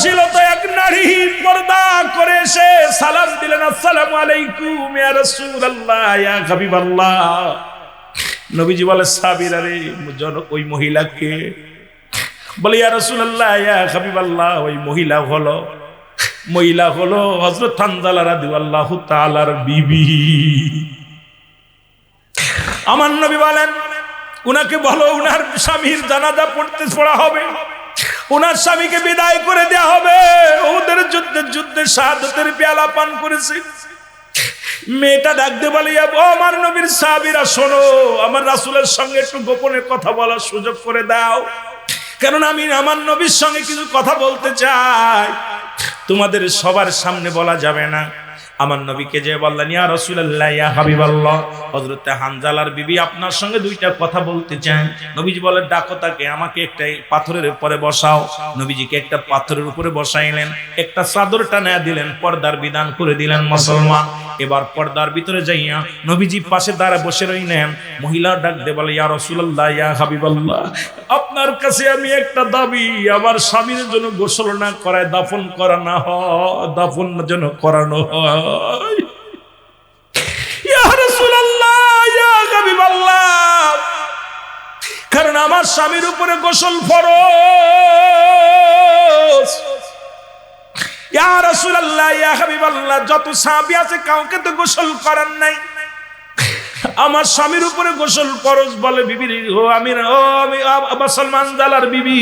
পর্দাশীলতা এক নারী পর্দা করে এসে সালাম দিলেন, আসসালামু আলাইকুম ইয়া রাসূলুল্লাহ ইয়া হাবিবাল্লাহ। নবীজি বলে, সাবির আরে ওই মহিলাকে? বলে, ইয়া রাসূলুল্লাহ ইয়া হাবিবাল্লাহ, ওই মহিলা হলো হযরত হানজালা রাদিয়াল্লাহু তাআলার বিবি। আমার নবী বলেন, উনাকে বলো উনার স্বামীর জানাজা পড়া হবে, উনার স্বামীকে বিদায় করে দেয়া হবে। ওদের যুদ্ধে শাহাদাতের পেয়ালা পান করেছে। মেয়েটা ডাকতে বলে, আমার নবীর সাহাবীরা শোনো, আমার রাসূলের সঙ্গে একটু গোপনে কথা বলার সুযোগ করে দাও, কারণ আমি আমার নবীর সঙ্গে কিছু কথা বলতে চাই, তোমাদের সবার সামনে বলা যাবে না। আমার নবীকে যে বললেন, ইয়া রাসূলুল্লাহ ইয়া হাবিবাল্লাহ, হযরত হানজালার বিবি আপনার সঙ্গে দুইটা কথা বলতে চান। নবীজি বলেন, ডাকো তাকে, আমাকে একটা পাথরের উপরে বসাও। নবীজিকে একটা পাথরের উপরে বসাইলেন, একটা চাদর টানা দিলেন, পর্দার বিধান করে দিলেন মুসলমান। এবার পর্দার ভিতরে যাইয়া নবীজি পাশে দাঁড়া বসে রইলেন। মহিলা ডাক দিয়ে বলে, ইয়া রাসূলুল্লাহ ইয়া হাবিবাল্লাহ, আপনার কাছে আমি একটা দাবি, আমার স্বামীর জন্য গোসল না করায় দাফন করানো হয়, দাফন যেন করানো হয়। ইয়া রাসূলুল্লাহ ইয়া হাবিবাল্লাহ, কারণ আমার স্বামীর উপরে গোসল ফরজ। ইয়া রাসূলুল্লাহ ইয়া হাবিবাল্লাহ, যত সাহাবী আছে কাউকে তো গোসল করার নাই, আমার স্বামীর উপরে গোসল ফরজ। বলে, বিবি আমি মুসলমান জালার বিবি,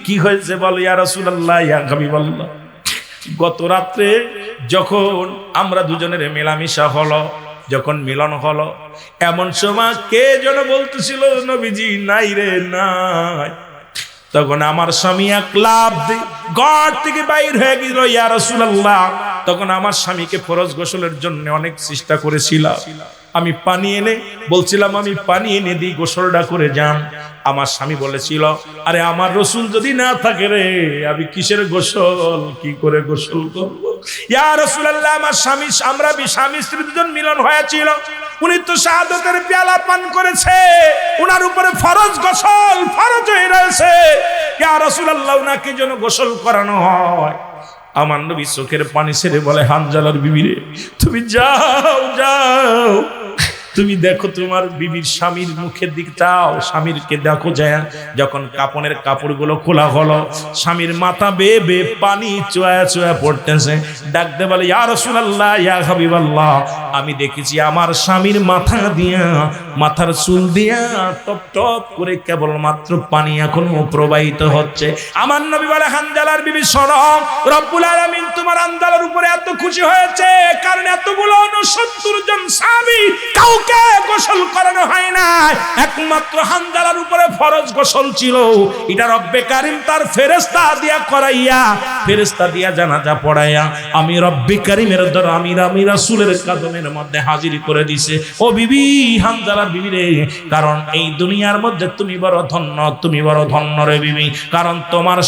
কি হয়েছে বলে, ইয়া রাসূলুল্লাহ ইয়া হাবিবাল্লাহ, গত রাত্রে যখন আমরা দুজনের মেলামেশা হলো, যখন মিলন হলো, এমন সময় কে যেন বলতেছিল, নবীজি নাই রে নাই। তখন আমার স্বামী এক লাফ দিয়ে ঘর থেকে বাইর হয়ে গেল, ইয়া রাসূলুল্লাহ। তখন আমার স্বামীকে ফরজ গোসলের জন্য অনেক চেষ্টা করেছিলাম, আমি পানি এনে বলছিলাম, আমি পানি এনে দিই, গোসলটা করে যান। আমার স্বামী বলেছিল, আরে আমার রাসূল যদি না থাকে রে, আমি কিসের গোসল, কি করে গোসল করব? ইয়া রাসূলুল্লাহ, আমার স্বামী, আমরা স্বামী স্ত্রী দুজন মিলন হয়েছিল, উনি তো শাহাদাতের পেয়ালা পান করেছে, উনার উপরে ফরজ গোসল ফরজ হয়ে রয়েছে, ইয়া রাসূলুল্লাহ উনাকে যেন গোসল করানো হয়। আমার নবী চোখের পানি ছেড়ে বলে, হানজালার বিবি রে, তুমি যাও, তুমি দেখো তোমার বিবির স্বামীর মুখের দিক চাও, স্বামীরকে দেখো যায়। যখন কাপনের কাপড়গুলো খোলা হলো, স্বামীর মাথা বেয়ে বেয়ে পানি চোয়া পড়তেছে। ডাকতে বলে, ইয়া রাসূলুল্লাহ ইয়া হাবিবাল্লাহ, আমি দেখেছি আমার স্বামীর মাথার চুল দিয়া টপ টপ করে কেবলমাত্র পানি এখনো প্রবাহিত হচ্ছে। আমার নবী বলে, হানজালার বিবি শোনো, রব্বুল আলামিন তোমার হানজালার উপরে এত খুশি হয়েছে, কারণ এতগুলো 69 জন সাহাবী কাউকে গোসল করানো হয় না, একমাত্র হানজালার উপরে ফরজ গোসল ছিল। এটা রব্বে কারীম তার ফেরেশতা দিয়া করাইয়া, ফেরেশতা দিয়া জানাজা পড়াইয়া আমি রব্বে কারীমের দ্বারা আমি রাসূলের কদমের মধ্যে হাজির করে দিছে। ও বিবি, হানজালার বিবি রে, কারণ এই দুনিয়ার মধ্যে তুমি বড় ধন্য রে বিবি, কারণ তোমার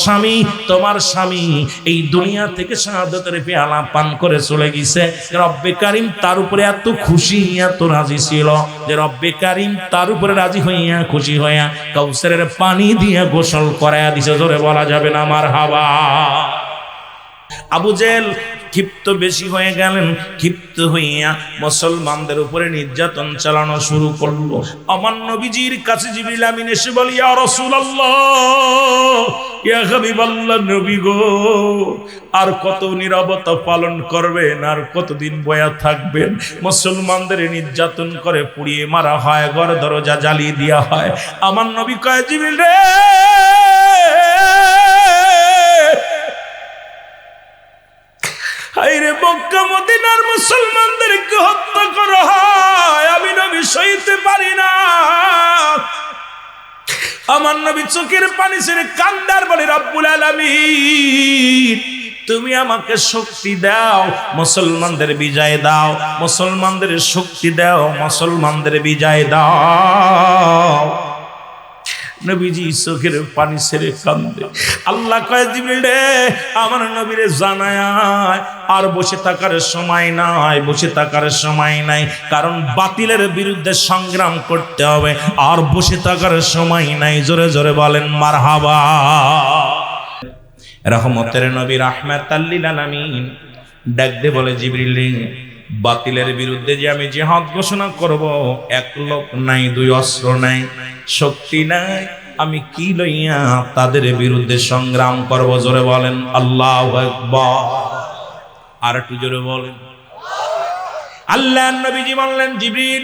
স্বামী এই দুনিয়া থেকে শাহাদাতের পেয়ালা পান করে চলে গেছে। রব্বে কারীম তার উপরে এত খুশি, এত রাজি ছিল যে রব্বে কারীম তার উপরে রাজি হইয়া, খুশি হইয়া কাউসারের পানি দিয়ে গোসল করায়া দিছে। জোরে বলা যাবে না মারহাবা। আবু জেহেল ক্ষিপ্ত বেশি হয়ে গেলেন, ক্ষিপ্ত হইয়া মুসলমানদের উপরে নির্যাতন চালানো শুরু করলো। আমার নবীজির কাছে জিবরিল আমিন এসে বলে, ইয়া রাসূলুল্লাহ ইয়া হাবিবাল্লাহ, নবী গো, আর কত নীরবতা পালন করবেন, আর কতদিন বয়া থাকবেন? মুসলমানদের নির্যাতন করে পুড়িয়ে মারা হয়, ঘর দরজা জ্বালিয়ে দেওয়া হয়। আমার নবী কয়, জিবরিল রে, আইরে মক্কা মদিনার মুসলমানদেরকে হত্যা করা হয়, আমি নবী সইতে পারি না। আমার নবী চোখের পানি ছেড়ে কান্দার বলে, রব্বুল আলামিন তুমি আমাকে শক্তি দাও, মুসলমানদের বিজয় দাও, মুসলমানদের শক্তি দাও, মুসলমানদের বিজয় দাও। নবীজি চোখের পানি ছেড়ে কান্দে। আল্লাহ কয়, জিবরিল রে, আমার নবীরে জানায় আর বসে থাকার সময় নাই, বসে থাকার সময় নাই, কারণ বাতিলের বিরুদ্ধে সংগ্রাম করতে হবে, আর বসে থাকার সময় নাই। জোরে জোরে বলেন মারহাবা। রহমতের নবী রাহমাতাল লিল আলামিন ডাক দিয়ে বলে, জিবরিল, বাতিলের বিরুদ্ধে যে আমি জিহাদ ঘোষণা করব, এক লোক নাই, দুই অস্ত্র নাই, শক্তি নাই, আমি কি লইয়া তাদের বিরুদ্ধে সংগ্রাম করব? জোরে বলেন আল্লাহু আকবার। আর একটু জোরে বলেন। আল্লাহর নবীজি বললেন, জিবরিল,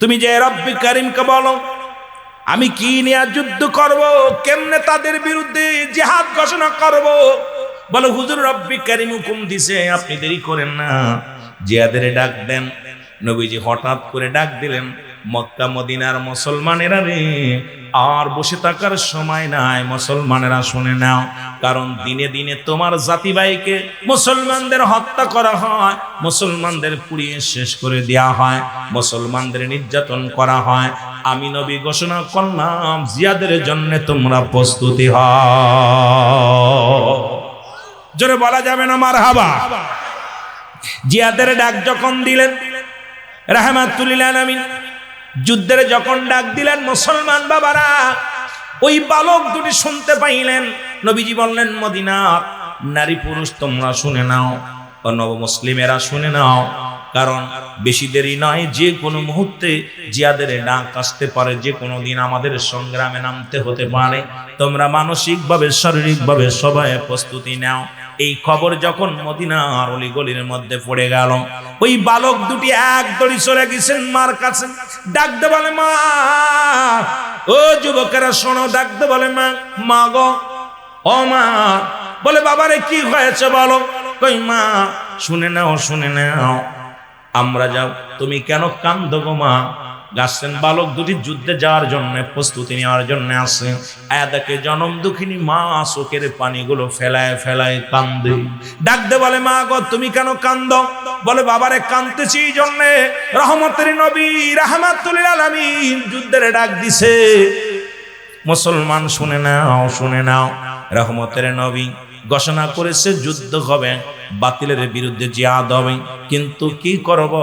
তুমি যে রব্বি কারীমকে বলো আমি কি নিয়ে যুদ্ধ করব, কেমনে তাদের বিরুদ্ধে জিহাদ ঘোষণা করব? বলো, হুজুর রব্বি কারীম হুকুম দিছে, আপনি দেরি করেন না, জিহাদের ডাক দেন। নবীজি হঠাৎ করে ডাক দিলেন, মক্কা মদিনার মুসলমানেরা রে, আর বসে থাকার সময় নাই, মুসলমানেরা শুনে নাও, কারণ দিনে দিনে তোমার জাতি ভাইকে মুসলমানদের হত্যা করা হয়, মুসলমানদের পুড়িয়ে শেষ করে দেওয়া হয়, মুসলমানদের নির্যাতন করা হয়। আমি নবী ঘোষণা করলাম, জিহাদের জন্য তোমরা প্রস্তুতি হও। জোরে বলা যাবে না মারহাবা? জিহাদের ডাক যখন দিলেন রাহমাতুল লিল আলামিন, যুদ্ধের যখন ডাক দিলেন, মুসলমান বাবারা ওই বালক দুটি শুনতে পাইলেন। নবীজি বললেন, মদিনার নারী পুরুষ তোমরা শুনে নাও, নব মুসলিমেরা শুনে নাও, কারণ বেশি দেরি নয়, যে কোনো মুহূর্তে জিহাদের ডাক আসতে পারে, যে কোনো দিন আমাদের সংগ্রামে নামতে হতে পারে। তোমরা মানসিকভাবে শারীরিকভাবে সবাই প্রস্তুতি নাও। এই খবর যখন মদিনার অলিগলির মধ্যে পড়ে গেল, ওই বালক দুটি এক দড়ি চলে গেছেন মার কাছে। ডাকতে বলে, মা, ও যুবকেরা শোনো, ডাকতে বলে, মা, মা গো, ও মা। বলে, বাবারে কি হয়েছে বলো? কই, মা, শুনে নাও, শুনে নাও, আমরা যাও, তুমি কেন কান্দো গো মা? গাছেন বালক দুটি যুদ্ধে যাওয়ার জন্য প্রস্তুতি নেওয়ার জন্য আসে। আয়াদাকে জনম দুঃখিনী মা চোখের পানিগুলো ফেলায় ফেলায় কান্দে। ডাকতে বলে, মা গো, তুমি কেন কান্দো? বলে, বাবারে কান্দতেছি এই জন্যে, রহমতের নবী রাহমাতুল লিল আলামিন যুদ্ধের ডাক দিছে। মুসলমান শুনে নাও, শুনে নাও, রহমতের নবী ঘোষণা করেছে যুদ্ধ হবে, বাতিলের বিরুদ্ধে জিহাদ হবে। কিন্তু কি করব?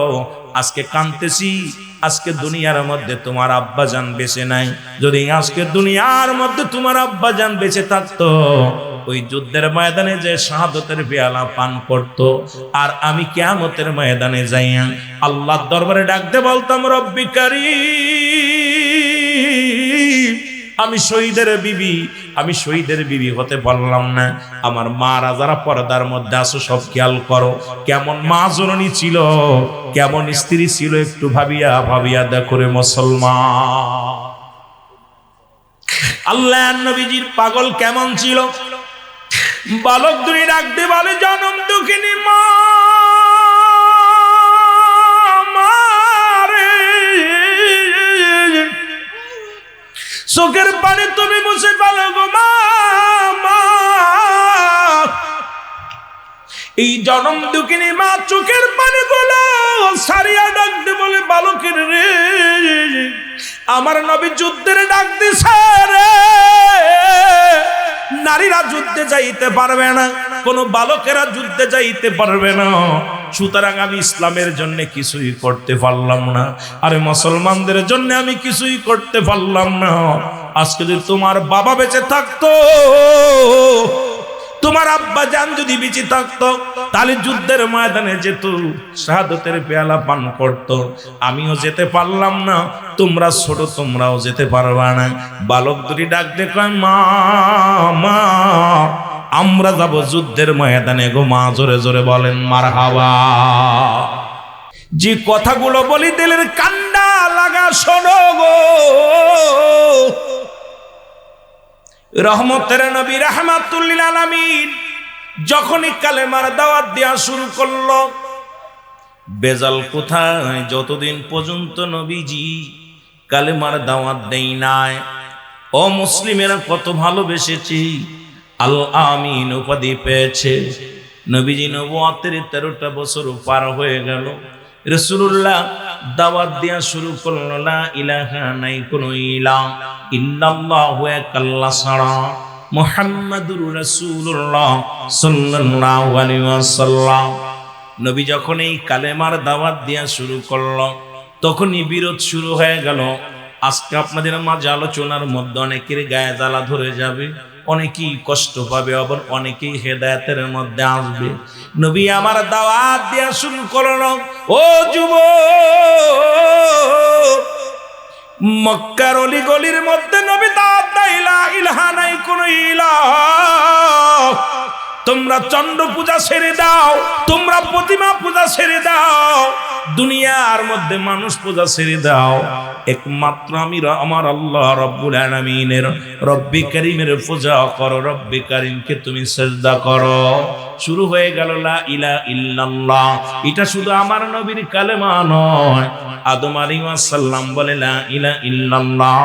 আজকে কাঁদতেছি, আজকে দুনিয়ার মধ্যে তোমার আব্বাজান বেঁচে নাই। যদি আজকে দুনিয়ার মধ্যে তোমার আব্বাজান বেঁচে থাকতো, ওই যুদ্ধের ময়দানে যে শাহাদতের পেয়ালা পান করত, আর আমি কিয়ামতের ময়দানে যাইয়া আল্লাহর দরবারে ডাকতে বলতাম, রব্বি কারীম, আমি শহীদের বিবি, আমি শহীদের বিবি হতে পারলাম না। আমার মারা যারা পর্দার মধ্যে আসো, সব খেয়াল করো, কেমন মা জননী ছিল, কেমন স্ত্রী ছিল, একটু ভাবিয়া ভাবিয়া দেখো রে মুসলমান। আল্লাহর নবীজির পাগল কেমন ছিল? বালক দুই ডাকতে বলে, জনম দুঃখিনী মা, চোখের পানি তুমি মুছে পালো গো মা। এই জনম দুঃখিনী মা চোখের পানি গুলো সারিয়া ডাকতে বলে, বালকের রে, আমার নবী যুদ্ধের ডাক দিছে রে। নারীরা যুদ্ধে যাইতে পারবে না, কোন বালকেরা যুদ্ধে যাইতে পারবে না, সুতরাং আমি ইসলামের জন্য কিছুই করতে পারলাম না, আরে মুসলমানদের জন্য আমি কিছুই করতে পারলাম না। আজকে যদি তোমার বাবা বেঁচে থাকতো, তোমার আব্বা জান যদি বেঁচে থাকতো, তাহলে যুদ্ধের ময়দানে যেত, শাহাদতের পেয়ালা পান করতো। আমিও যেতে পারলাম না, তোমরা ছোট, তোমরাও যেতে পারবা না। বালক দুটি ডাক দেখো, মা, মা, আমরা যাব যুদ্ধের ময়দানে গো মা। জোরে জোরে বলেন মারহাবা। যে কথাগুলো বলি দিলের কান্ডা লাগা শোনো গো। রহমতের নবী রাহমাতুল লিল আলামিন যখনই কালেমার দাওয়াত দেওয়া শুরু করলো, বেজাল কোথায়? যতদিন পর্যন্ত নবীজি কালেমার দাওয়াত দেই নাই, ও মুসলিমেরা কত ভালোবেসেছি, আল আমিন উপাধি পেয়েছে। নবীজি নবুয়তের 13টা বছর পার হয়ে গেল, রাসূলুল্লাহ দাওয়াত দেয়া শুরু করলো, লা ইলাহা, নাই কোনো ইলাহ, ইল্লাল্লাহু এক আল্লাহ ছাড়া, মুহাম্মাদুর রাসূলুল্লাহ সাল্লাল্লাহু আলাইহি ওয়াসাল্লাম। নবী যখন এই কালেমার দাওয়াত দেয়া শুরু করলো, তখনই বিরোধ শুরু হয়ে গেল। আজকে আপনাদের মাঝে আলোচনার মধ্যে অনেকের গায়ে জ্বালা ধরে যাবে, অনেকেই কষ্ট পাবে, আবার অনেকেই হেদায়েতের মধ্যে আসবে। নবী আমার দাওয়াত দেয়া শুরু করলো, ও যুবক, মক্কার অলি গলির মধ্যে নবী দাওয়াত দেয়, লা ইলাহা নাই কোন ইলাহ, তোমরা চন্দ্র পূজা ছেড়ে দাও, তোমরা প্রতিমা পূজা ছেড়ে দাও, দুনিয়ার মধ্যে মানুষ পূজা ছেড়ে দাও, একমাত্র আমি আমার আল্লাহ রব্বুল আলামিনের রব্বে কারীমের পূজা করো, রব্বে কারীমকে তুমি সিজদা করো। শুরু হয়ে গেল লা ইলাহা ইল্লাল্লাহ। এটা শুধু আমার নবীর কালেমা নয়, আদম আলাইহিস সালাম বলে লা ইলাহা ইল্লাল্লাহ,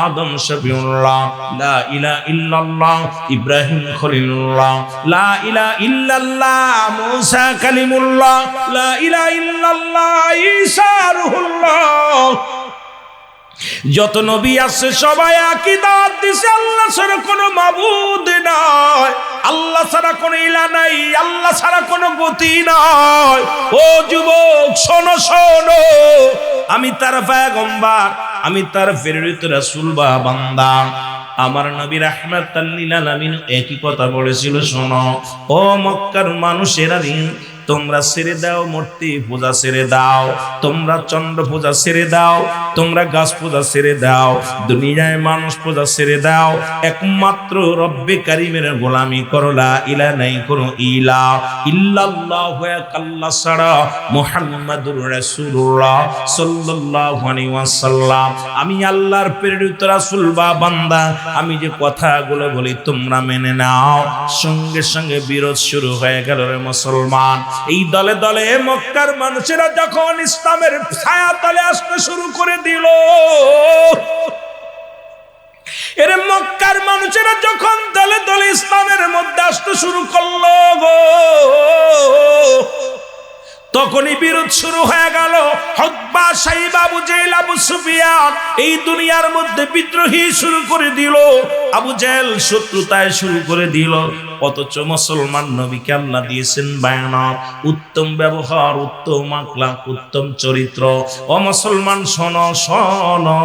আদম শফিউল্লাহ লা ইলাহা ইল্লাল্লাহ, ইব্রাহিম খলিলুল্লাহ লা ইলাহা ইল্লাল্লাহ, মুসা কালিমুল্লাহ লা ইলাহা ইল্লাল্লাহ, ঈসা রূহুল্লাহ। যত নবী আছে সবাই আকীদাত দিছে আল্লাহ ছাড়া কোনো মাবুদ নাই, আল্লাহ ছাড়া কোনো ইলাহ নাই, আল্লাহ ছাড়া কোনো গতি নাই। ও যুবক শোনো শোনো, আমি তার পয়গম্বর, আমি তার প্রেরিত রাসূল বা বান্দা। আমার নবী রাহমাতাল লিল আলামিন একই কথা বলেছিল, শোনো ও মক্কার মানুষেরা, তোমরা ছেড়ে দাও মূর্তি পূজা ছেড়ে দাও, তোমরা চন্দ্র পূজা ছেড়ে দাও, তোমরা গাছ পূজা ছেড়ে দাও, দুনিয়ায় মানুষ পূজা ছেড়ে দাও, একমাত্র রব্বে কারীমের গোলামি করো। লা ইলাহা নাই কোনো ইলাহ ইল্লাল্লাহু, এক আল্লাহ ছাড়া, মুহাম্মাদুর রাসূলুল্লাহ সাল্লাল্লাহু আলাইহি ওয়াসাল্লাম আমি আল্লাহর প্রেরিত রাসূল বা বান্দা। আমি যে কথাগুলো বলি তোমরা মেনে নাও। সঙ্গে সঙ্গে বিরোধ শুরু হয়ে গেল রে মুসলমান। এই দলে দলে মক্কার মানুষেরা যখন ইসলামের ছায়া তলে আসতে শুরু করে দিল, এর মক্কার মানুষেরা যখন দলে দলে ইসলামের মধ্যে আসতে শুরু করলো গো, তখনই বিরোধ শুরু হয়ে গেল। হকবা সাইবা আবু জেহেল আবু সুফিয়ান এই দুনিয়ার মধ্যে বিদ্রোহী শুরু করে দিল, আবু জেহেল শত্রুতায় শুরু করে দিল। অথচ মুসলমান নবীকে আল্লাহ দিয়েছেন বায়ানত, উত্তম ব্যবহার, উত্তম আখলাক, উত্তম চরিত্র। ও মুসলমান শোনো শোনো,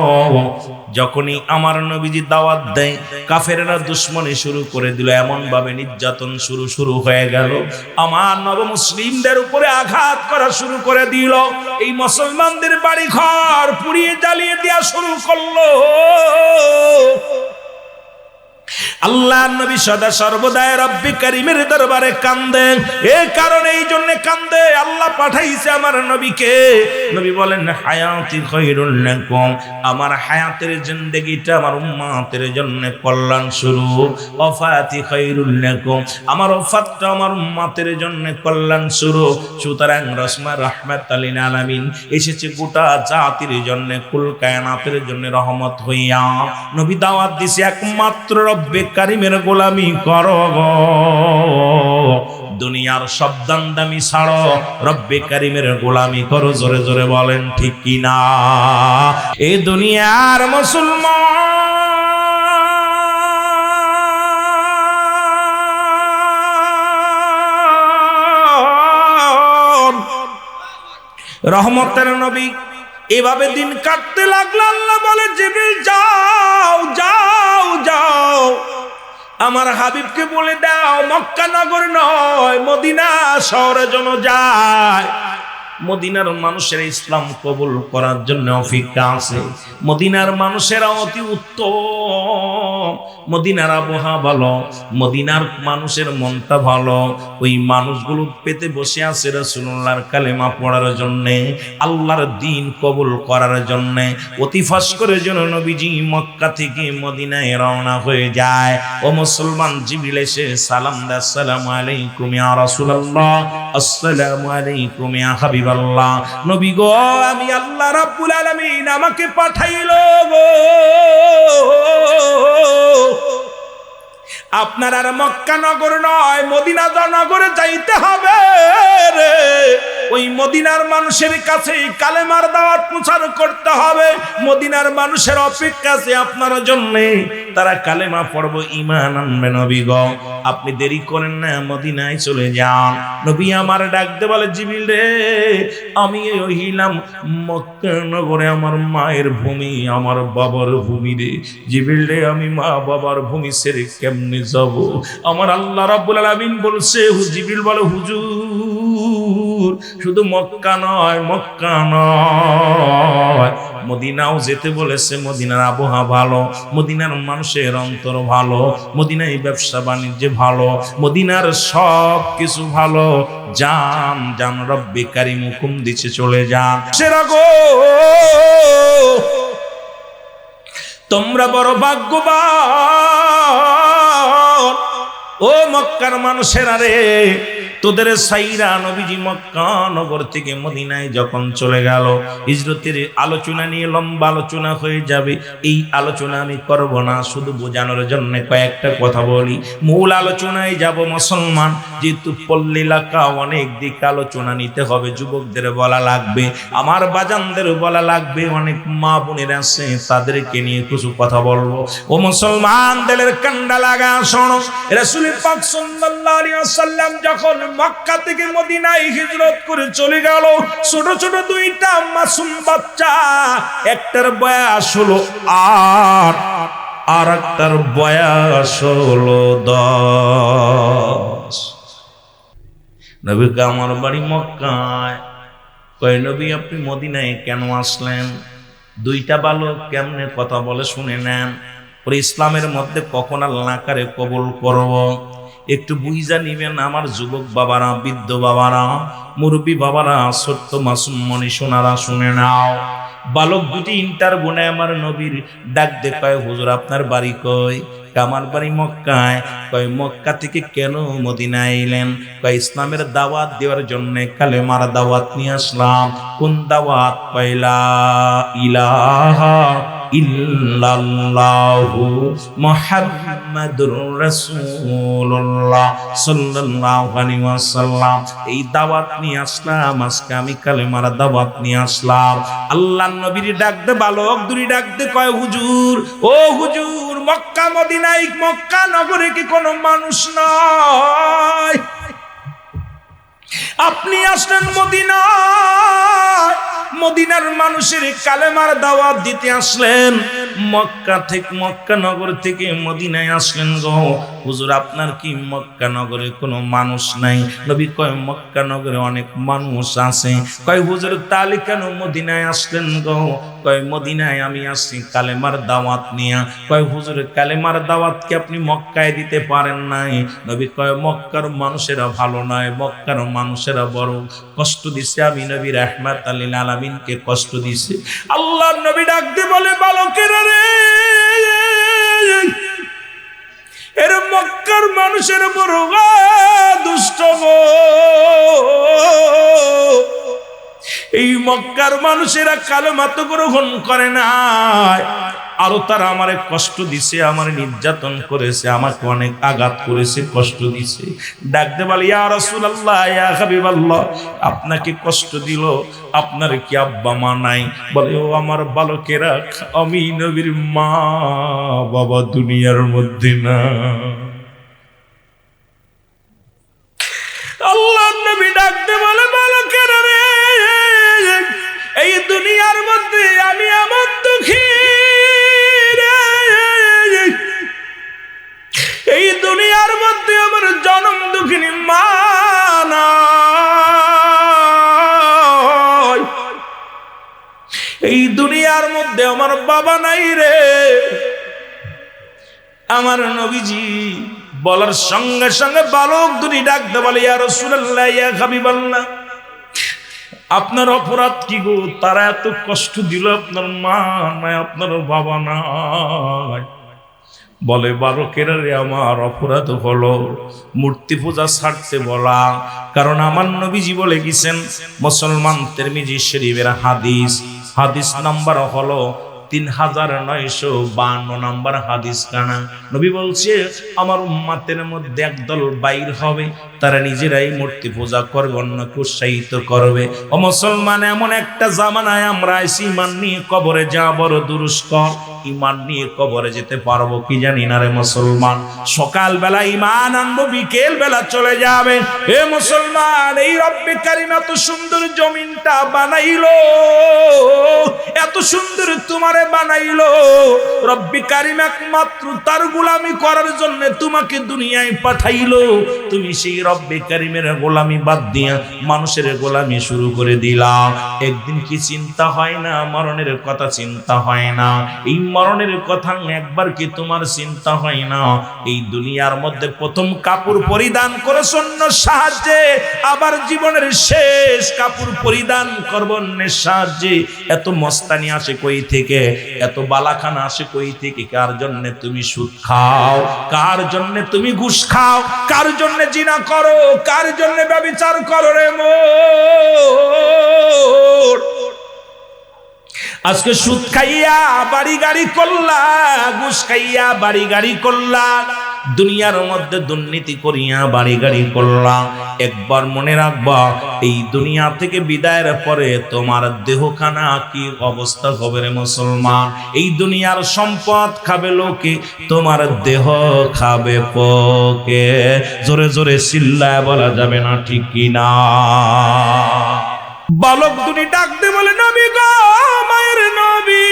যখনই আমার নবীজি দাওয়াত দেয় কাফেররা দুশমনি শুরু করে দিল, এমন ভাবে নির্যাতন শুরু হয়ে গেল, আমার নবমুসলিমদের উপরে আঘাত করা শুরু করে দিল। এই মুসলমানদের বাড়ি ঘর পুড়িয়ে জ্বালিয়ে দেওয়া শুরু করলো। আল্লাহ নবী সদা সর্বদাই রব্বে কারীমের দরবারে কান্দেন। এই কারণে এই জন্য কান্দে, আল্লাহ পাঠাইছে আমার নবীকে। নবী বলেন হায়াতি খায়রুল লাকুম, আমার হায়াতের জিন্দেগিটা আমার উম্মতের জন্য কল্যাণ স্বরূপ। ওয়াফাতি খায়রুল লাকুম, আমার ওয়াফাতটা আমার উম্মতের জন্য কল্যাণ স্বরূপ। সুতরাং রাহমাতাল লিল আলামিন এসেছে গোটা জাতির জন্য, কুল কায়নাতের জন্য রহমত হইয়া। নবী দাওয়াত দিছে একমাত্র রব্বে কারীমের গোলামি করো, দুনিয়ার সব দামি ছাড়ো, রব্বে কারীমের গোলামি করো। জোরে জোরে বলেন ঠিক কি না? এই দুনিয়ার মুসলমান রহমতের নবী এভাবে দিন কাটতে লাগলো। আল্লাহ বলে জিবরিল যাও যাও যাও, আমার হাবিবকে বলে দাও মক্কা নগর নয় মদিনা শহরে যেন যায়। মদিনার মানুষেরা ইসলাম কবুল করার জন্য অপেক্ষা আছে। মদিনার মানুষেরা অতি উত্তম, মদিনার আবহাওয়া ভালো, মদিনার মানুষের মনটা ভালো। ওই মানুষগুলো পেতে বসে আছে রাসূলুল্লাহর কালেমা পড়ার জন্য, আল্লাহর দ্বীন কবুল করার জন্য। অতি ফাঁস করে যেন নবীজি মক্কা থেকে মদিনায় রওনা হয়ে যায়। ও মুসলমান, জিবরিল এসে সালাম দেয়, আসসালামু আলাইকুম ইয়া রাসূলুল্লাহ, আসসালামু আলাইকুম ইয়া হাবিব আল্লাহ। নবী গো, আমি আল্লাহ রাব্বুল আলামিন আমাকে পাঠাইলো গো, আপনার আর মক্কা নগর নয় মদিনা নগরে যাইতে হবে রে। ওই মদিনার মানুষের কাছে কালেমার দাওয়াত প্রচার করতে হবে। মদিনার মানুষের অপেক্ষা আছে আপনার জন্য, তারা কালেমা পড়ব, ঈমান আনবে। নবী গো আপনি দেরি করেন না, মদিনায় চলে যান। নবী আমার ডাক দে বলে, জিবরিল রে আমি হইলাম মক্কা নগরে আমার মায়ের ভূমি, আমার বাবার ভূমি রে। জিবরিল রে আমি মা বাবার ভূমি ছেড়ে কেমনে যাব? আমার আল্লাহ রাব্বুল আলামিন বলছে, জিবরিল বলে হুজুর শুধু মক্কা নয়, মক্কা নয় মদিনাও যেতে বলেছে। মদিনার আবহাওয়া ভালো, মদিনার মানুষের অন্তর ভালো, মদিনায় ব্যবসা বাণিজ্য ভালো, মদিনার সব কিছু ভালো। যান যান, রব্বে কারীম হুকুম দিচ্ছে চলে যান। সেরা গো তোমরা বড় ভাগ্যবান ও মক্কার মানুষেরা রে, তোদের সাইরা নবীজি মক্কা নগর থেকে মদিনায় যখন চলে গেল, হিজরতের আলোচনা নিয়ে লম্বা আলোচনা হয়ে যাবে। এই আলোচনা আমি করব না, শুধু বোঝানোর জন্য কয়েকটা কথা বলি। মূল আলোচনায় যাব মুসলমান, যেহেতু পল্লী এলাকা অনেক দিক আলোচনা নিতে হবে, যুবকদের বলা লাগবে, আমার বাজানদের বলা লাগবে, অনেক মা বোনের আছে তাদেরকে নিয়ে কিছু কথা বলবো। ও মুসলমান দিলের কান্ডা লাগা শোনো, রাসূল পাক সাল্লাল্লাহু আলাইহি ওয়াসাল্লাম যখন মক্কা থেকে মদিনায় হিজরত করে চলে গেল, ছোট ছোট দুইটা মাসুম বাচ্চা, একটার বয়স হলো 8 আর একটার বয়স হলো 10। নবী আমার বাড়ি মক্কায়। কয় নবী আপনি মদিনায় কেন আসলেন? দুইটা বালক কেমনে কথা বলে শুনে নেন। ওর ইসলামের মধ্যে কখন আল্লাহ কারে কবুল করব একটু বুঝা নিবেন আমার যুবক বাবারা, বৃদ্ধ বাবারা, মুরব্বী বাবারা, ছোট্ট মাসুম মনি সোনারা শুনে নাও। বালক দুটি ইন্টারভিউ নেয় আমার নবীর, ডাক দে কয় হুজুর আপনার বাড়ি কই? আমার বাড়ি মক্কায়। কয় মক্কা থেকে কেন মদিনায় এলেন? কয় ইসলামের দাওয়াত দেওয়ার জন্য, কালেমার দাওয়াত নিয়ে আসলাম। কোন দাওয়াত? কয় লা ইলাহা ইল্লাল্লাহু মুহাম্মাদুর রাসূলুল্লাহ সাল্লাল্লাহু আলাইহি ওয়াসাল্লাম। এই দাওয়াত নিয়ে আসলাম, আজকে আমি কালেমার দাওয়াত নিয়ে আসলাম। আল্লাহর নবীর ডাক দে বালক দুরি ডাক দে কয় হুজুর, ও হুজুর মক্কা মদিনায়, মক্কা নগরে কি কোনো মানুষ নয়? আপনি আসলেন মদিনায়, মদিনার মানুষের কালেমার দাওয়াত দিতে আসলেন। মক্কা থেকে, মক্কা নগর থেকে মদিনায় আসলেন গো হুজুর আপনার কি মক্কা নগরে কোনো মানুষ নাই? নবী কয় মক্কা নগরে অনেক মানুষ আছে। কয় হুজুর তাহলে কেন মদিনায় আসলেন গো? কয় মদিনায় আমি আসছি কালেমার দাওয়াত নিয়ে। কয় হুজুর কালেমার দাওয়াত কি আপনি মক্কায় দিতে পারেন নাই? নবী কয় মক্কার মানুষেরা ভালো নয়, মক্কার মানুষেরা বড় কষ্ট দিছে। আমি নবী রাহমাতুল লিল আলামিনকে কষ্ট দিছে। আল্লাহর নবী ডাক দিয়ে বলে বালকেরা রে, এর মক্কার মানুষের বড় দুষ্ট গো। এই মক্কার মানুষেরা কালেমা তো গ্রহণ করে নাই, আরো তারা আমারে কষ্ট দিছে, আমার নির্যাতন করেছে, আমাকে অনেক আঘাত করেছে, কষ্ট দিছে। ডাকতে বলে ইয়া রাসূলুল্লাহ, ইয়া হাবিবাল্লাহ, আপনাকে কষ্ট দিল, আপনার কি আব্বা মা নাই? বলে ও আমার বালকেরা, আমি নবীর মা বাবা দুনিয়ার মধ্যে না। আল্লাহর নবী ডাকতে বলে বালকেরা রে, এই দুনিয়ার মধ্যে আমি এমন দুঃখী, এই দুনিয়ার মধ্যে আমার জনম দুঃখিনী মা নাই, এই দুনিয়ার মধ্যে আমার বাবা নাই রে। আমার নবীজি বলার সঙ্গে সঙ্গে বালক দুটি ডাকতে বলে ইয়া রাসূলুল্লাহ, ইয়া হাবিবাল্লাহ, আপনার অপরাধ কি গো? তারা এত কষ্ট দিল, আপনার মা নাই, আপনার বাবা নাই। বলে বালকেরা রে, আমার অপরাধ হলো মূর্তি পূজা ছাড়তে বলা। কারণ আমার নবীজি বলে গেছেন, মুসলমান তিরমিজি শরীফের হাদিস, হাদিস নাম্বার হলো 3952 নাম্বার হাদিস কানা। নবী বলছে আমার উম্মতের মধ্যে একদল বাইর হবে, তারা নিজেরাই মূর্তি পূজা করবে, অন্যকে উৎসাহিত করবে। ও মুসলমান, এমন একটা জামানায় আমরা আইছি, ঈমান নিয়ে কবরে যাওয়া বড় দুরুষ্কর। ঈমান নিয়ে কবরে যেতে পারবো কি জানি না রে মুসলমান। সকাল বেলা ঈমান আনবো, বিকেল বেলা চলে যাবে। হে মুসলমান, এই রব্বে কারীম এত সুন্দর জমিনটা বানাইলো, এত সুন্দর তোমারে বানাইলো। রব্বে কারীম একমাত্র তার গোলামি করার জন্য তোমাকে দুনিয়ায় পাঠাইলো। তুমি সেই রব্বে কারীমের গোলামি বাদ দিয়া মানুষের গোলামি শুরু করে দিলা। একদিন কি চিন্তা হয় না? মরণের কথা চিন্তা হয় না? এই মরণের কথা একবার কি তোমার চিন্তা হয় না? এই দুনিয়ার মধ্যে প্রথম কাপড় পরিধান করে অন্য সাহায্যে, আবার জীবনের শেষ কাপড় পরিধান করব অন্যের সাহায্যে। এত মস্তানি আসে কই থেকে? এত বালাখানা আসে কই থেকে? কার জন্য তুমি সুদ খাও? কার জন্য তুমি ঘুষ খাও? কার জন্য জিনা করো? কার জন্য ব্যভিচার করো রে মোর? আজকে সুদ খাইয়া বাড়ি গাড়ি করলা, ঘুষ খাইয়া বাড়ি গাড়ি করলা, দুনিয়ার মধ্যে দুর্নীতি করিয়া বাড়ি গাড়ি করলা। একবার মনে রাখবা, এই দুনিয়া থেকে বিদায়ের পরে তোমার দেহখানা কি অবস্থা হবে রে মুসলমান? এই দুনিয়ার সম্পদ খাবে লোকে, তোমার দেহ খাবে পোকে। জোরে জোরে চিল্লায় বলা যাবে না, ঠিক কিনা? বালক দুটি ডাকতে বলে, নবী গো, মায়ের নবী,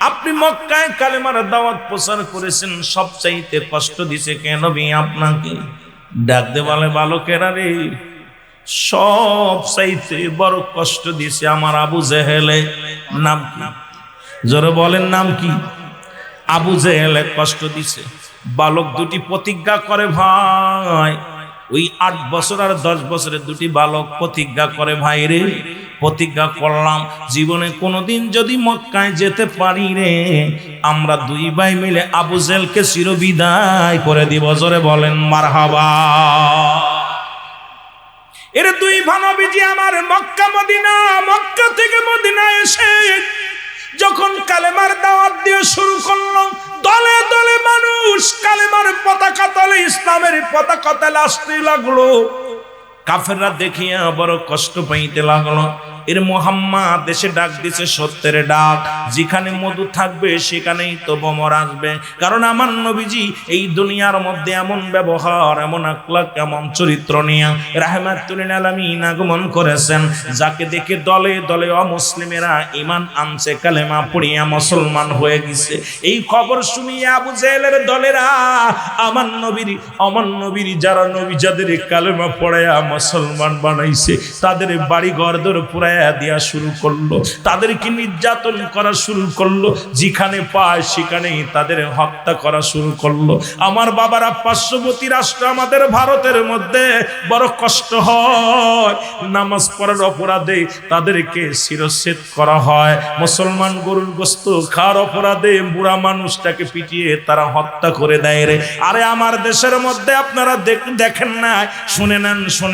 আপনি মক্কায় কালেমার দাওয়াত প্রচার করেছেন, সবচাইতে কষ্ট দিছে কে নবী আপনাকে? ডাকতে বলে, বালকেরা রে, সবচাইতে বড় কষ্ট দিছে আমার আবু জেহেলে। নাম কি? জোরে বলেন, নাম কি? আবু জেহেলে কষ্ট দিছে। বালক দুটি প্রতিজ্ঞা করে, ভাই, ওই 8 বছর আর 10 বছরের দুটি বালক প্রতিজ্ঞা করে, ভাই রে, প্রতিজ্ঞা করলাম জীবনে কোনোদিন যদি মক্কায় যেতে পারি রে, আমরা দুই ভাই মিলে আবু জেহেলকে চিরবিদায় করে দিব। জোরে বলেন মারহাবা। এর দুই ভানবীজি আমার মক্কা মদিনা, মক্কা থেকে মদিনা এসে যখন কালেমার দাওয়াত দিয়ে শুরু করলো, দলে দলে মানুষ কালেমার পতাকা তলে, ইসলামের পতাকা তলে আসতে লাগলো। কাফেররা দেখিয়া বড় কষ্ট পাইতে লাগলো। এর মুহাম্মদ দেশে ডাক দিছে সত্যের ডাক, যেখানে মধু থাকবে সেখানেই তো ভ্রমর আসবে। কারণ আমার নবীজি এই দুনিয়ার মধ্যে এমন ব্যবহার, এমন আখলাক, এমন চরিত্র নিয়ে রাহমাতুল লিল আলামিন আগমন করেছেন, যাকে দেখে দলে দলে অমুসলিমেরা ঈমান আনছে, কালেমা পড়িয়া মুসলমান হয়ে গেছে। এই খবর শুনিয়ে আবু জেহেলের দলেরা আমার নবীর যারা নবী যাদের কালেমা পড়ায়া মুসলমান বানাইছে, তাদের বাড়ি ঘর দর পুরা দিয়া শুরু করলো, তাদেরকে নির্যাতন করা শুরু করলো, যেখানে পায় সেখানেই তাদের হত্যা করা শুরু করলো। আমার বাবারা, পার্শ্ববর্তী রাষ্ট্র আমাদের ভারতের মধ্যে বড় কষ্ট হয়, নামাজ পড়ার অপরাধে তাদেরকে শিরচ্ছেদ করা হয়। মুসলমান গরুর গোশত খাওয়ার অপরাধে বুড়া মানুষটাকে পিটিয়ে তারা হত্যা করে দেয় রে। আরে আমার দেশের মধ্যে আপনারা দেখেন না, শুনে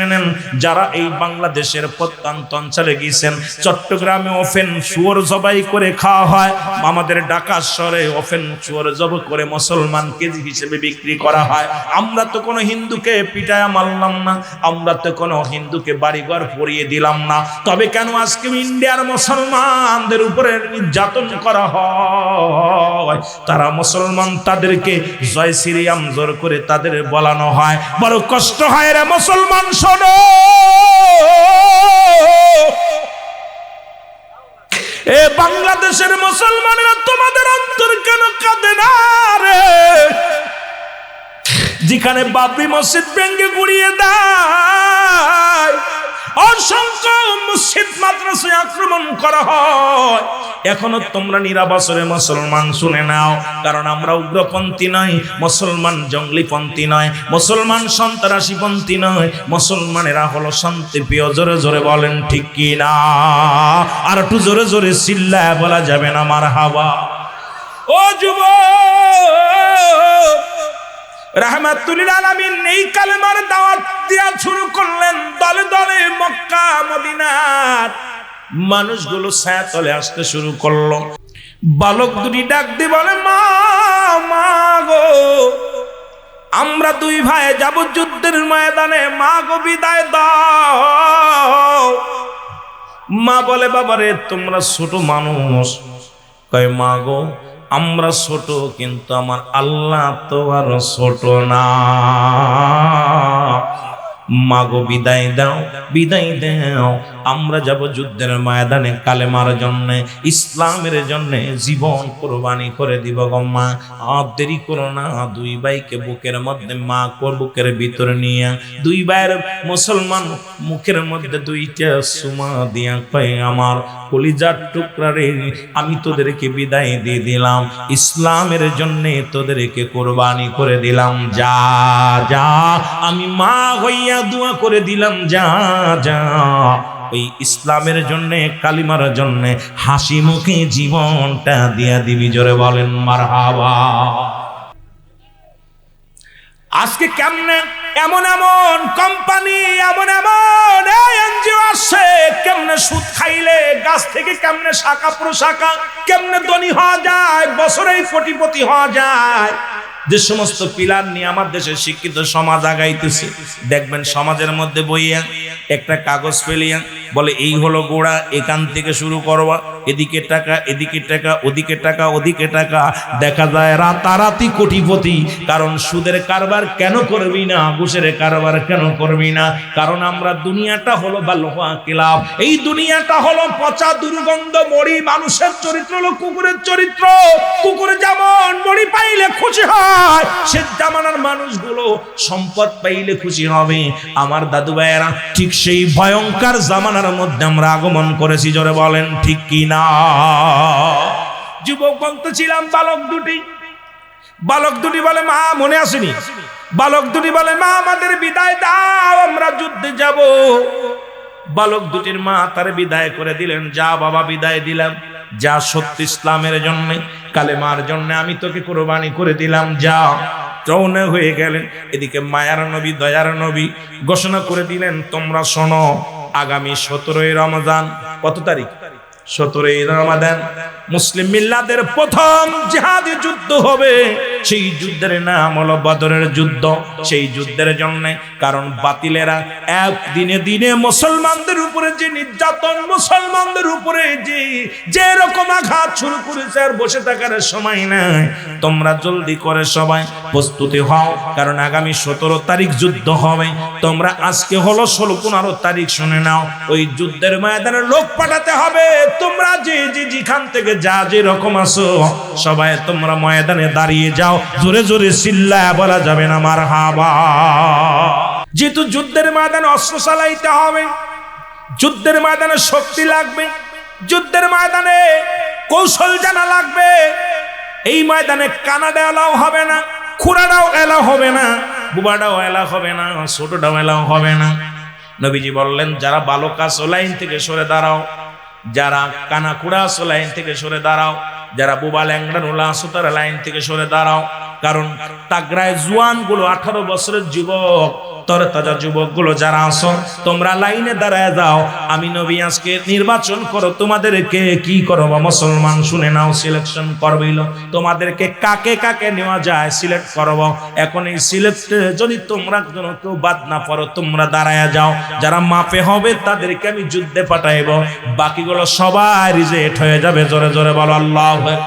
নেন, যারা এই বাংলাদেশের প্রত্যন্ত অঞ্চলে গিয়েছেন, চট্টগ্রামে ওপেন শুয়োর জবাই করে খাওয়া হয়, আমাদের ঢাকা শহরে ওপেন শুয়োর জবাই করে মুসলমান কেজি হিসেবে বিক্রি করা হয়। আমরা তো কোনো হিন্দুকে পিটায়া মারলাম না, আমরা তো কোনো হিন্দুকে বাড়িঘর পরিয়ে দিলাম না। তবে কেন আজকে ইন্ডিয়ার মুসলমানদের উপরে নির্যাতন করা হয়? তারা মুসলমান, তাদেরকে জয় শ্রীরাম জোর করে তাদের বলানো হয়, বড় কষ্ট হয় রে মুসলমান। শোনো, এ বাংলাদেশের মুসলমানেরা, তোমাদের অন্তর কেন কাঁদে না রে? যেখানে বাবরি মসজিদ ভেঙে গুড়িয়ে দেয়, অসংখ্য মসজিদ মাদ্রাসায় আক্রমণ করা হয়, এখনো তোমরা নিরাবসরে মুসলমান শুনে নাও। কারণ আমরা উগ্রপন্থী নয়, মুসলমান জঙ্গলিপন্থী নয়, মুসলমান সন্ত্রাসীপন্থী নয়, মুসলমানেরা হলো শান্তিপ্রিয়। জোরে জোরে বলেন ঠিক কি না? আর একটু জোরে জোরে চিল্লায় বলা যাবে না মারহাবা? ও যুবক, রাহমাতুল লিল আলামিন এই কালেমার দাওয়াত দেয়া শুরু করলেন। দলে দলে মক্কা মদিনার মানুষগুলো ছায়া তলে আসতে শুরু করলো। বালক দুটি ডাক দিয়ে বলে, মা গো, আমরা দুই ভাই যাব যুদ্ধের ময়দানে, মা গো বিদায় দাও। মা বলে বাবারে তোমরা ছোট মানুষ। কয় মা গো আমরা ছোট, কিন্তু আমার আল্লাহ তো আর ছোট না। মাগো বিদায় দাও, বিদায় দাও। আমরা যাব যুদ্ধের ময়দানে কালেমার জন্য, ইসলামের জন্য জীবন কোরবানি করে দিব গো মা। আর দেরি করো না। দুই ভাইকে বুকের মধ্যে মা বুকের ভিতরে নিয়ে দুই ভাইয়ের মুসলমান মুখের মধ্যে দুইটা সুমা দিয়া কয় আমার কলিজার টুকরা রে, আমি তোদেরকে বিদায় দিয়ে দিলাম, ইসলামের জন্য তোদেরকে কোরবানি করে দিলাম। যা যা, আমি মা হইয়া দোয়া করে দিলাম, যা যা ওই ইসলামের জন্য, কালিমার জন্য হাসি মুখে জীবনটা দিয়া দিবি। জোরে বলেন মারহাবা। আজকে কেমনে এমন এমন কোম্পানি, এমন এমন এনজিও আসছে, কেমনে সুদ খাইলে গাছ থেকে কেমনে শাখা প্রশাখা, কেমনে ধনী হওয়া যায়, বছরেই কোটিপতি হওয়া যায়। যে সমস্ত পিলার নিয়ে আমার দেশের শিক্ষিত সমাজ আগাইতেছে, দেখবেন সমাজের মধ্যে বইয়া একটা কাগজ ফেলিয়া বলে এই হলো গোড়া, এখান থেকে শুরু করবা, এদিকে টাকা, এদিকে টাকা, ওদিকে টাকা, ওদিকে টাকা। দেখা যায় রাতারাতি কোটিপতি। কারণ সুদের কারবার কেন করবি না, ঘুষের কারবার কেন করবি না? কারণ আমরা দুনিয়াটা হলো বালুয়া ক্লাব, এই দুনিয়াটা হলো পচা দুর্গন্ধ মরি। মানুষের চরিত্র হলো কুকুরের চরিত্র। কুকুর যেমন মরি পাইলে খুশি হয়, সে জামানার মানুষগুলো সম্পদ পাইলে খুশি হবে। আমার দাদু ভাইয়েরা ঠিক সেই ভয়ঙ্কর জামানার মধ্যে আমরা আগমন করেছি। জোরে বলেন ঠিক কি না? যুবক বলতেছিলাম বালক দুটি বলে মা, মনে আসেনি? বালক দুটি বলে মা আমাদের বিদায় দাও, আমরা যুদ্ধে যাব। বালক দুটির মা তার বিদায় করে দিলেন। যা বাবা বিদায় দিলাম, যা সত্য ইসলামের জন্য, কালেমার জন্য আমি তোকে কোরবানি করে দিলাম, যা। রওনা হয়ে গেলেন। এদিকে মায়ার নবী, দয়ার নবী ঘোষণা করে দিলেন তোমরা শোনো, আগামী 17ই রমজান, কত তারিখ? 17ই রমাদান মুসলিম মিল্লাতের প্রথম জিহাদি যুদ্ধ হবে। সেই যুদ্ধের নাম হলো বদরের যুদ্ধ। সেই যুদ্ধের জন্য, কারণ বাতিলেরা একদিনে দিনে মুসলমানদের উপরে যে নির্যাতন, মুসলমানদের উপরে যে রকম আঘাত শুরু করেছে, আর বসে থাকার সময় নাই। তোমরা জলদি করে সবাই প্রস্তুতি হও, কারণ আগামী 17 তারিখ যুদ্ধ হবে। তোমরা আজকে হলো 16-15 তারিখ শুনে নাও, ওই যুদ্ধের ময়দানে লোক পাঠাতে হবে। তোমরা যেখান থেকে যা যে রকম আছো, সবাই তোমরা ময়দানে দাঁড়িয়ে যাও। জোরে জোরে চিল্লায়া বলা যাবে না মারহাবা। যেহেতু যুদ্ধের ময়দানে অস্ত্র চালাইতে হবে, যুদ্ধের ময়দানে শক্তি লাগবে, যুদ্ধের ময়দানে কৌশল জানা লাগবে। এই ময়দানে কানাডা এলাও হবে না, খুড়াটাও এলাও হবে না, বুবাটাও এলাও হবে না, ছোটটাও এলাও হবে না। নবীজি বললেন যারা বালক আছো লাইন থেকে সরে দাঁড়াও, যারা কানাকুড়া আছো লাইন থেকে সরে দাঁড়াও, যারা বুবা ল্যাংড়া নোলা আছো তারা লাইন থেকে সরে দাঁড়াও। কারণ তাগড়ায় জোয়ান গুলো 18 বছরের যুবক, তরতাজা যুবক গুলো যারা আছো, তোমরা লাইনে দাঁড়ায় যাও। আমি নবী আজকে নির্বাচন করো, তোমাদেরকে কি করব মুসলমান শুনে নাও, সিলেকশন করবিল তোমাদেরকে কাকে কাকে নেওয়া যায় সিলেক্ট করব। এখন এই সিলেক্ট যদি তোমরা কেউ বাদ না পারো, তোমরা দাঁড়ায় যাও। যারা মাপে হবে তাদেরকে আমি যুদ্ধে পাঠাইব, বাকিগুলো সবাই রিজেক্ট হয়ে যাবে। জোরে জোরে বলো আল্লাহু আকবার।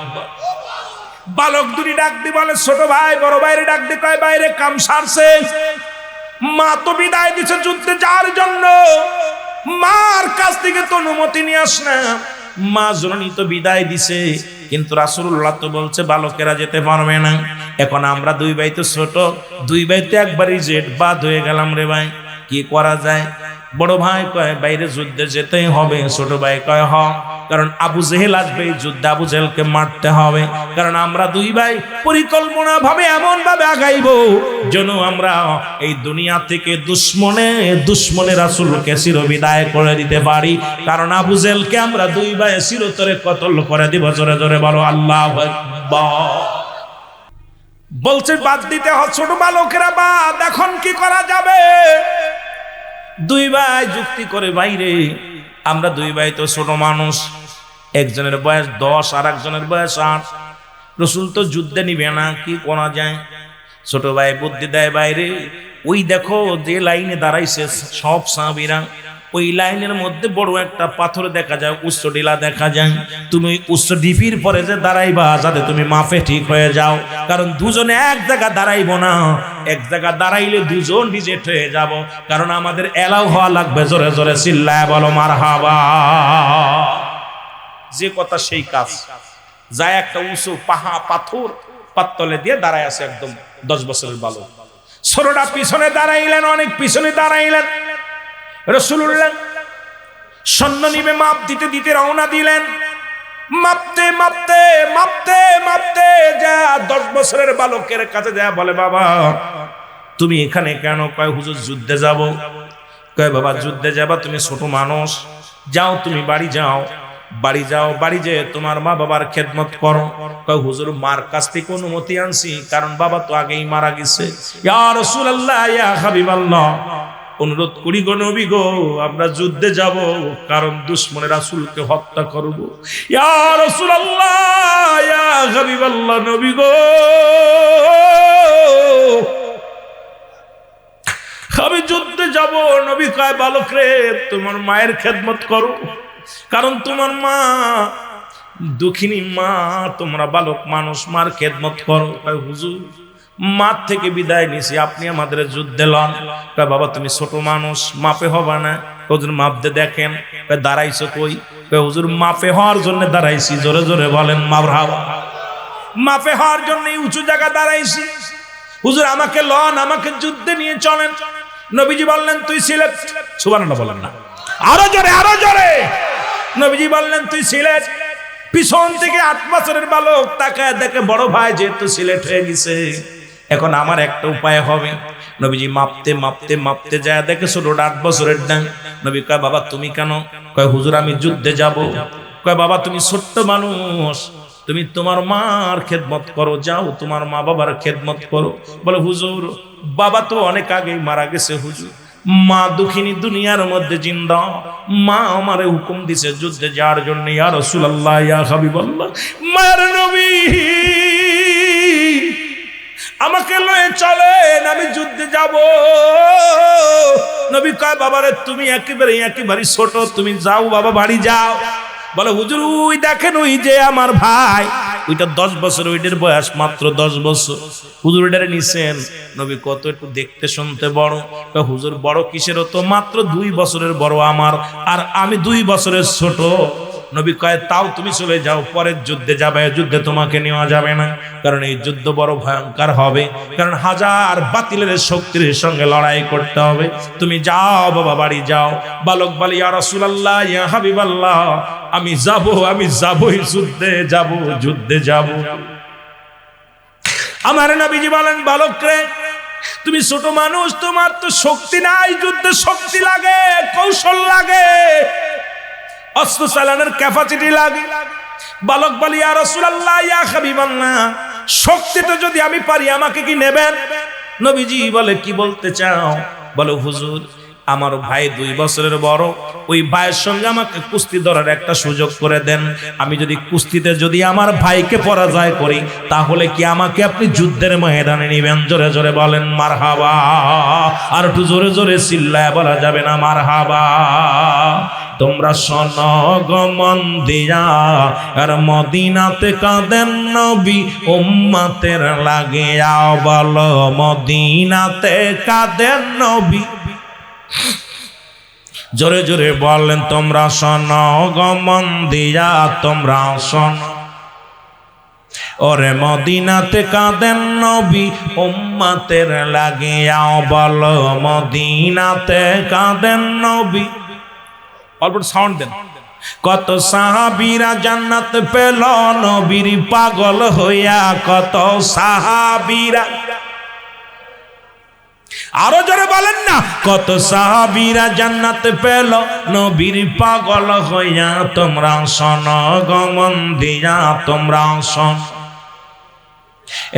বালক দুটি ডাক দি বলে ছোট ভাই বড় ভাইরে ডাক দি কয় বাইরে কাম সারছে। মা তো বিদায় দিছে যুদ্ধে যাওয়ার জন্য, মার কাছ থেকে তো অনুমতি নিয়ে আস না। মা জননী তো বিদায় দিছে, কিন্তু রাসূলুল্লাহ তো বলছে বালকেরা যেতে পারবে না। এখন আমরা দুই ভাই তো ছোট, দুই ভাই তো একবারই জেট বাদ হয়ে গেলাম রে ভাই, কি করা যায়? বড় ভাই কয় বাইরে যুদ্ধে যেতেই হবে। ছোট ভাই কয় হ, কারণ আবু জেহেল আসবে, এই যুদ্ধে আবু জেহেলকে মারতে হবে। কারণ আমরা দুই ভাই পরিকল্পনা ভাবে এমন ভাবে আগাইবো যেন আমরা এই দুনিয়া থেকে দুশ্মনে রাসূলকে চিরবিদায় করে দিতে পারি। কারণ আবু জেহেলকে আমরা দুই ভাই চিরতরে কতল করে দিব। জোরে জোরে বলো আল্লাহু আকবার। বলছে বাদ দিতে হয় ছোট বালকেরা বাদ, এখন কি করা যাবে? দুই ভাই যুক্তি করে বাইরে, আমরা দুই ভাই তো ছোট মানুষ, একজনের বয়স 10 আর একজনের বয়স 8। রসুল তো যুদ্ধে নিবে না, কি করা যায়? ছোট ভাই বুদ্ধি দেয় বাইরে, ওই দেখো যে লাইনে দাঁড়াইছে সব সাহাবীরা, ওই লাইনের মধ্যে বড় একটা পাথর দেখা যায়, উচ্চ টিলা দেখা যায়। তুমি উচ্চ ডিপির পরে যে দাঁড়াইবা যাতে তুমি মাফে ঠিক হয়ে যাও, কারণ দুজনে এক জায়গা দাঁড়াইবো না, এক জায়গা দাঁড়াইলে দুজন রিজেক্ট হয়ে যাব, কারণ আমাদের এলাও হওয়া লাগবে। জোরে জোরে চিল্লায় বলো মারহাবা। যে কথা সেই কাজ। যায় একটা উঁচু পাথর পাততলে দিয়ে দাঁড়ায় আছে একদম 10 বছরের বালক। ছোটটা পিছনে দাঁড়াইলেন, অনেক পিছনে দাঁড়াইলেন। রাসূলুল্লাহ সৈন্য নিবে মাপ দিতে দিতে রওনা দিলেন। মাপতে মাপতে মাপতে মাপতে যা 10 বছরের বালকের কাছে যা বলে, বাবা তুমি এখানে কেন? কয় হুজুর যুদ্ধে যাব। কয় বাবা যুদ্ধে যাবা? তুমি ছোট মানুষ, যাও তুমি বাড়ি যাও, বাড়ি যাও, বাড়ি যেয়ে তোমার মা বাবার খেদমত করো। কয় হুজুর মার কাছ থেকে অনুমতি আনছি, কারণ বাবা তো আগেই মারা গেছে। ইয়া রাসূলুল্লাহ ইয়া হাবিবাল্লাহ, অনুরোধ করি গো নবী গো, আমরা যুদ্ধে যাব, কারণ দুশমনে রাসূলকে হত্যা করব। ইয়া রাসূলুল্লাহ ইয়া হাবিবাল্লাহ, নবী গো আমি যুদ্ধে যাব। নবী কয় বালক রে, তোমার মায়ের খেদমত করো, কারণ তোমার মা দুঃখিনী মা, তোমরা বালক মানুষ, মার খেদমত করো। কয় হুজুর মার থেকে বিদায় নিছি, আপনি আমাদের যুদ্ধে লন। কয় বাবা তুমি ছোট মানুষ, মাপে হবে না। হুজুর মাপতে দেখেন। কয় দাঁড়াইছো কই? কয় হুজুর মাপে হওয়ার জন্য দাঁড়াইছি। জোরে জোরে বলেন মারহাবা। মাপে হওয়ার জন্য উঁচু জায়গা দাঁড়াইছি। হুজুর আমাকে লন, আমাকে যুদ্ধে নিয়ে চলেন। নবীজি বললেন তুই সিলেট। সুবহানাল্লাহ বলেন না, আরো জোরে আরো জোরে। নবীজি বললেন তুই সিলেট। পিছন থেকে 8 বছরের বালক তাকায় দেখে বড় ভাই যেহেতু সিলেট হয়ে গেছে, এখন আমার একটা উপায় হবে। নবীজি মাপতে মাপতে মাপতে যায় দেখে ছোটটা 8 বছরের ডাং। নবী কয় বাবা তুমি কেন? কয় হুজুর আমি যুদ্ধে যাব। কয় বাবা তুমি ছোট্ট মানুষ, তুমি তোমার মার খেদমত করো, যাও তোমার মা বাবার খেদমত করো। বলে হুজুর বাবা তো অনেক আগেই মারা গেছে হুজুর, মা দুঃখিনী দুনিয়ার মধ্যে জিন্দা, মা আমারে হুকুম দিছে যুদ্ধে যাওয়ার জন্য। ইয়া রাসূলুল্লাহ ইয়া হাবিবাল্লাহ, মায়ের নবী আমাকে লয়ে চলেন, আমি যুদ্ধে যাব। নবী কয় বাবারে তুমি একেবারে ছোট, তুমি যাও বাবা, বাড়ি যাও। বলে হুজুর ওই দেখেন ওই যে আমার ভাই, ওইটা 10 বছর, ওইটার বয়স মাত্র 10 বছর। হুজুর ওইটারে নিছেন। নবী কত একটু দেখতে শুনতে বড়। হুজুর বড় কিসের? তো মাত্র 2 বছরের বড় আমার, আর আমি 2 বছরের ছোট। নবী কয় তাও তুমি চলে যাও, পরের যুদ্ধে যাবে, যুদ্ধে তোমাকে নেওয়া যাবে না, কারণ এই যুদ্ধ বড় ভয়ঙ্কর হবে, কারণ হাজার বাতিলের শক্তির সঙ্গে লড়াই করতে হবে। তুমি যাও বাবা, বাড়ি যাও। বালক বলে ইয়া রাসূলুল্লাহ ইয়া হাবিবাল্লাহ, আমি যাবই, যুদ্ধে যাব। আমার নবীজি বলেন বালক রে, তুমি ছোট মানুষ, তোমার তো শক্তি নাই, যুদ্ধে শক্তি লাগে, কৌশল লাগে, অস্ত্র চালানোর ক্যাপাসিটি লাগে। বালক বলি ইয়া রাসূলুল্লাহ ইয়া হাবিবাল্লাহ, শক্তি তো যদি আমি পারি আমাকে কি নেবেন? নবীজি বলে কি বলতে চাও? বলে হুজুর আমার ভাই 2 বছরের বড়, ওই ভাইয়ের সঙ্গে আমাকে কুস্তি ধরার একটা সুযোগ করে দেন। আমি যদি কুস্তিতে যদি আমার ভাইকে পরাজয় করি, তাহলে কি আমাকে আপনি যুদ্ধের ময়দানে নেবেন? জোরে জোরে বলেন মারহাবা। আর একটু জোরে জোরে চিল্লায় বলা যাবে না মারহাবা? তোমরা শোনো গো মন দিয়া, আর মদিনাতে কাঁদেন নবী উম্মতের লাগিয়া। বলো মদিনাতে কাঁদেন নবী। জোরে জোরে বলেন তোমরা শোনো গো মন দিয়া, তোমরা শোনো। ওরে মদিনাতে কাঁদেন নবী উম্মতের লাগিয়া। বলো মদিনাতে কাঁদেন নবী। অল্প সাউন্ড দেন। কত সাহাবীরা জান্নাত পেল নবীর পাগল হইয়া, কত সাহাবীরা, আরো জোরে বলেন না, কত সাহাবীরা জান্নাত পেল নবীর পাগল হইয়া। তোমরা শোনো গো মন দিয়া, তোমরা শোনো।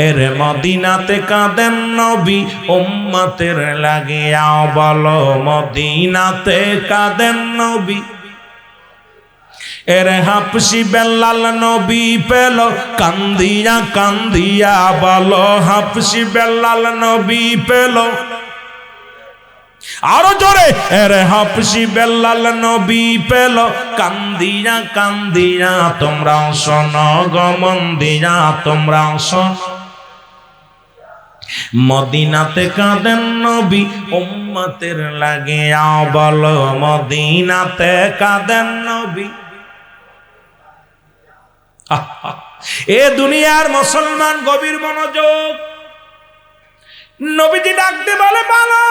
এরে মদিনাতে কাঁদেন নবী উম্মতের লাগিয়া। বলো মদিনাতে কাঁদেন নবী। এরে হাফসি বেলাল নবী পেল কান্দিয়া কান্দিয়া বলো, হাফসি বেলাল নবী পেল আরো জোরে, এরে হাফসি বেলাল নবী পেল কান্দিয়া কান্দিয়া। তোমরা শোনো গমন দিয়া, তোমরা শোনো মদিনাতে কাঁদেন নবী উম্মতের লাগিয়া বলো, মদিনাতে কাঁদেন নবী। এ দুনিয়ার মুসলমান গভীর মনোযোগ। নবীজি ডাকতে বলে বালক,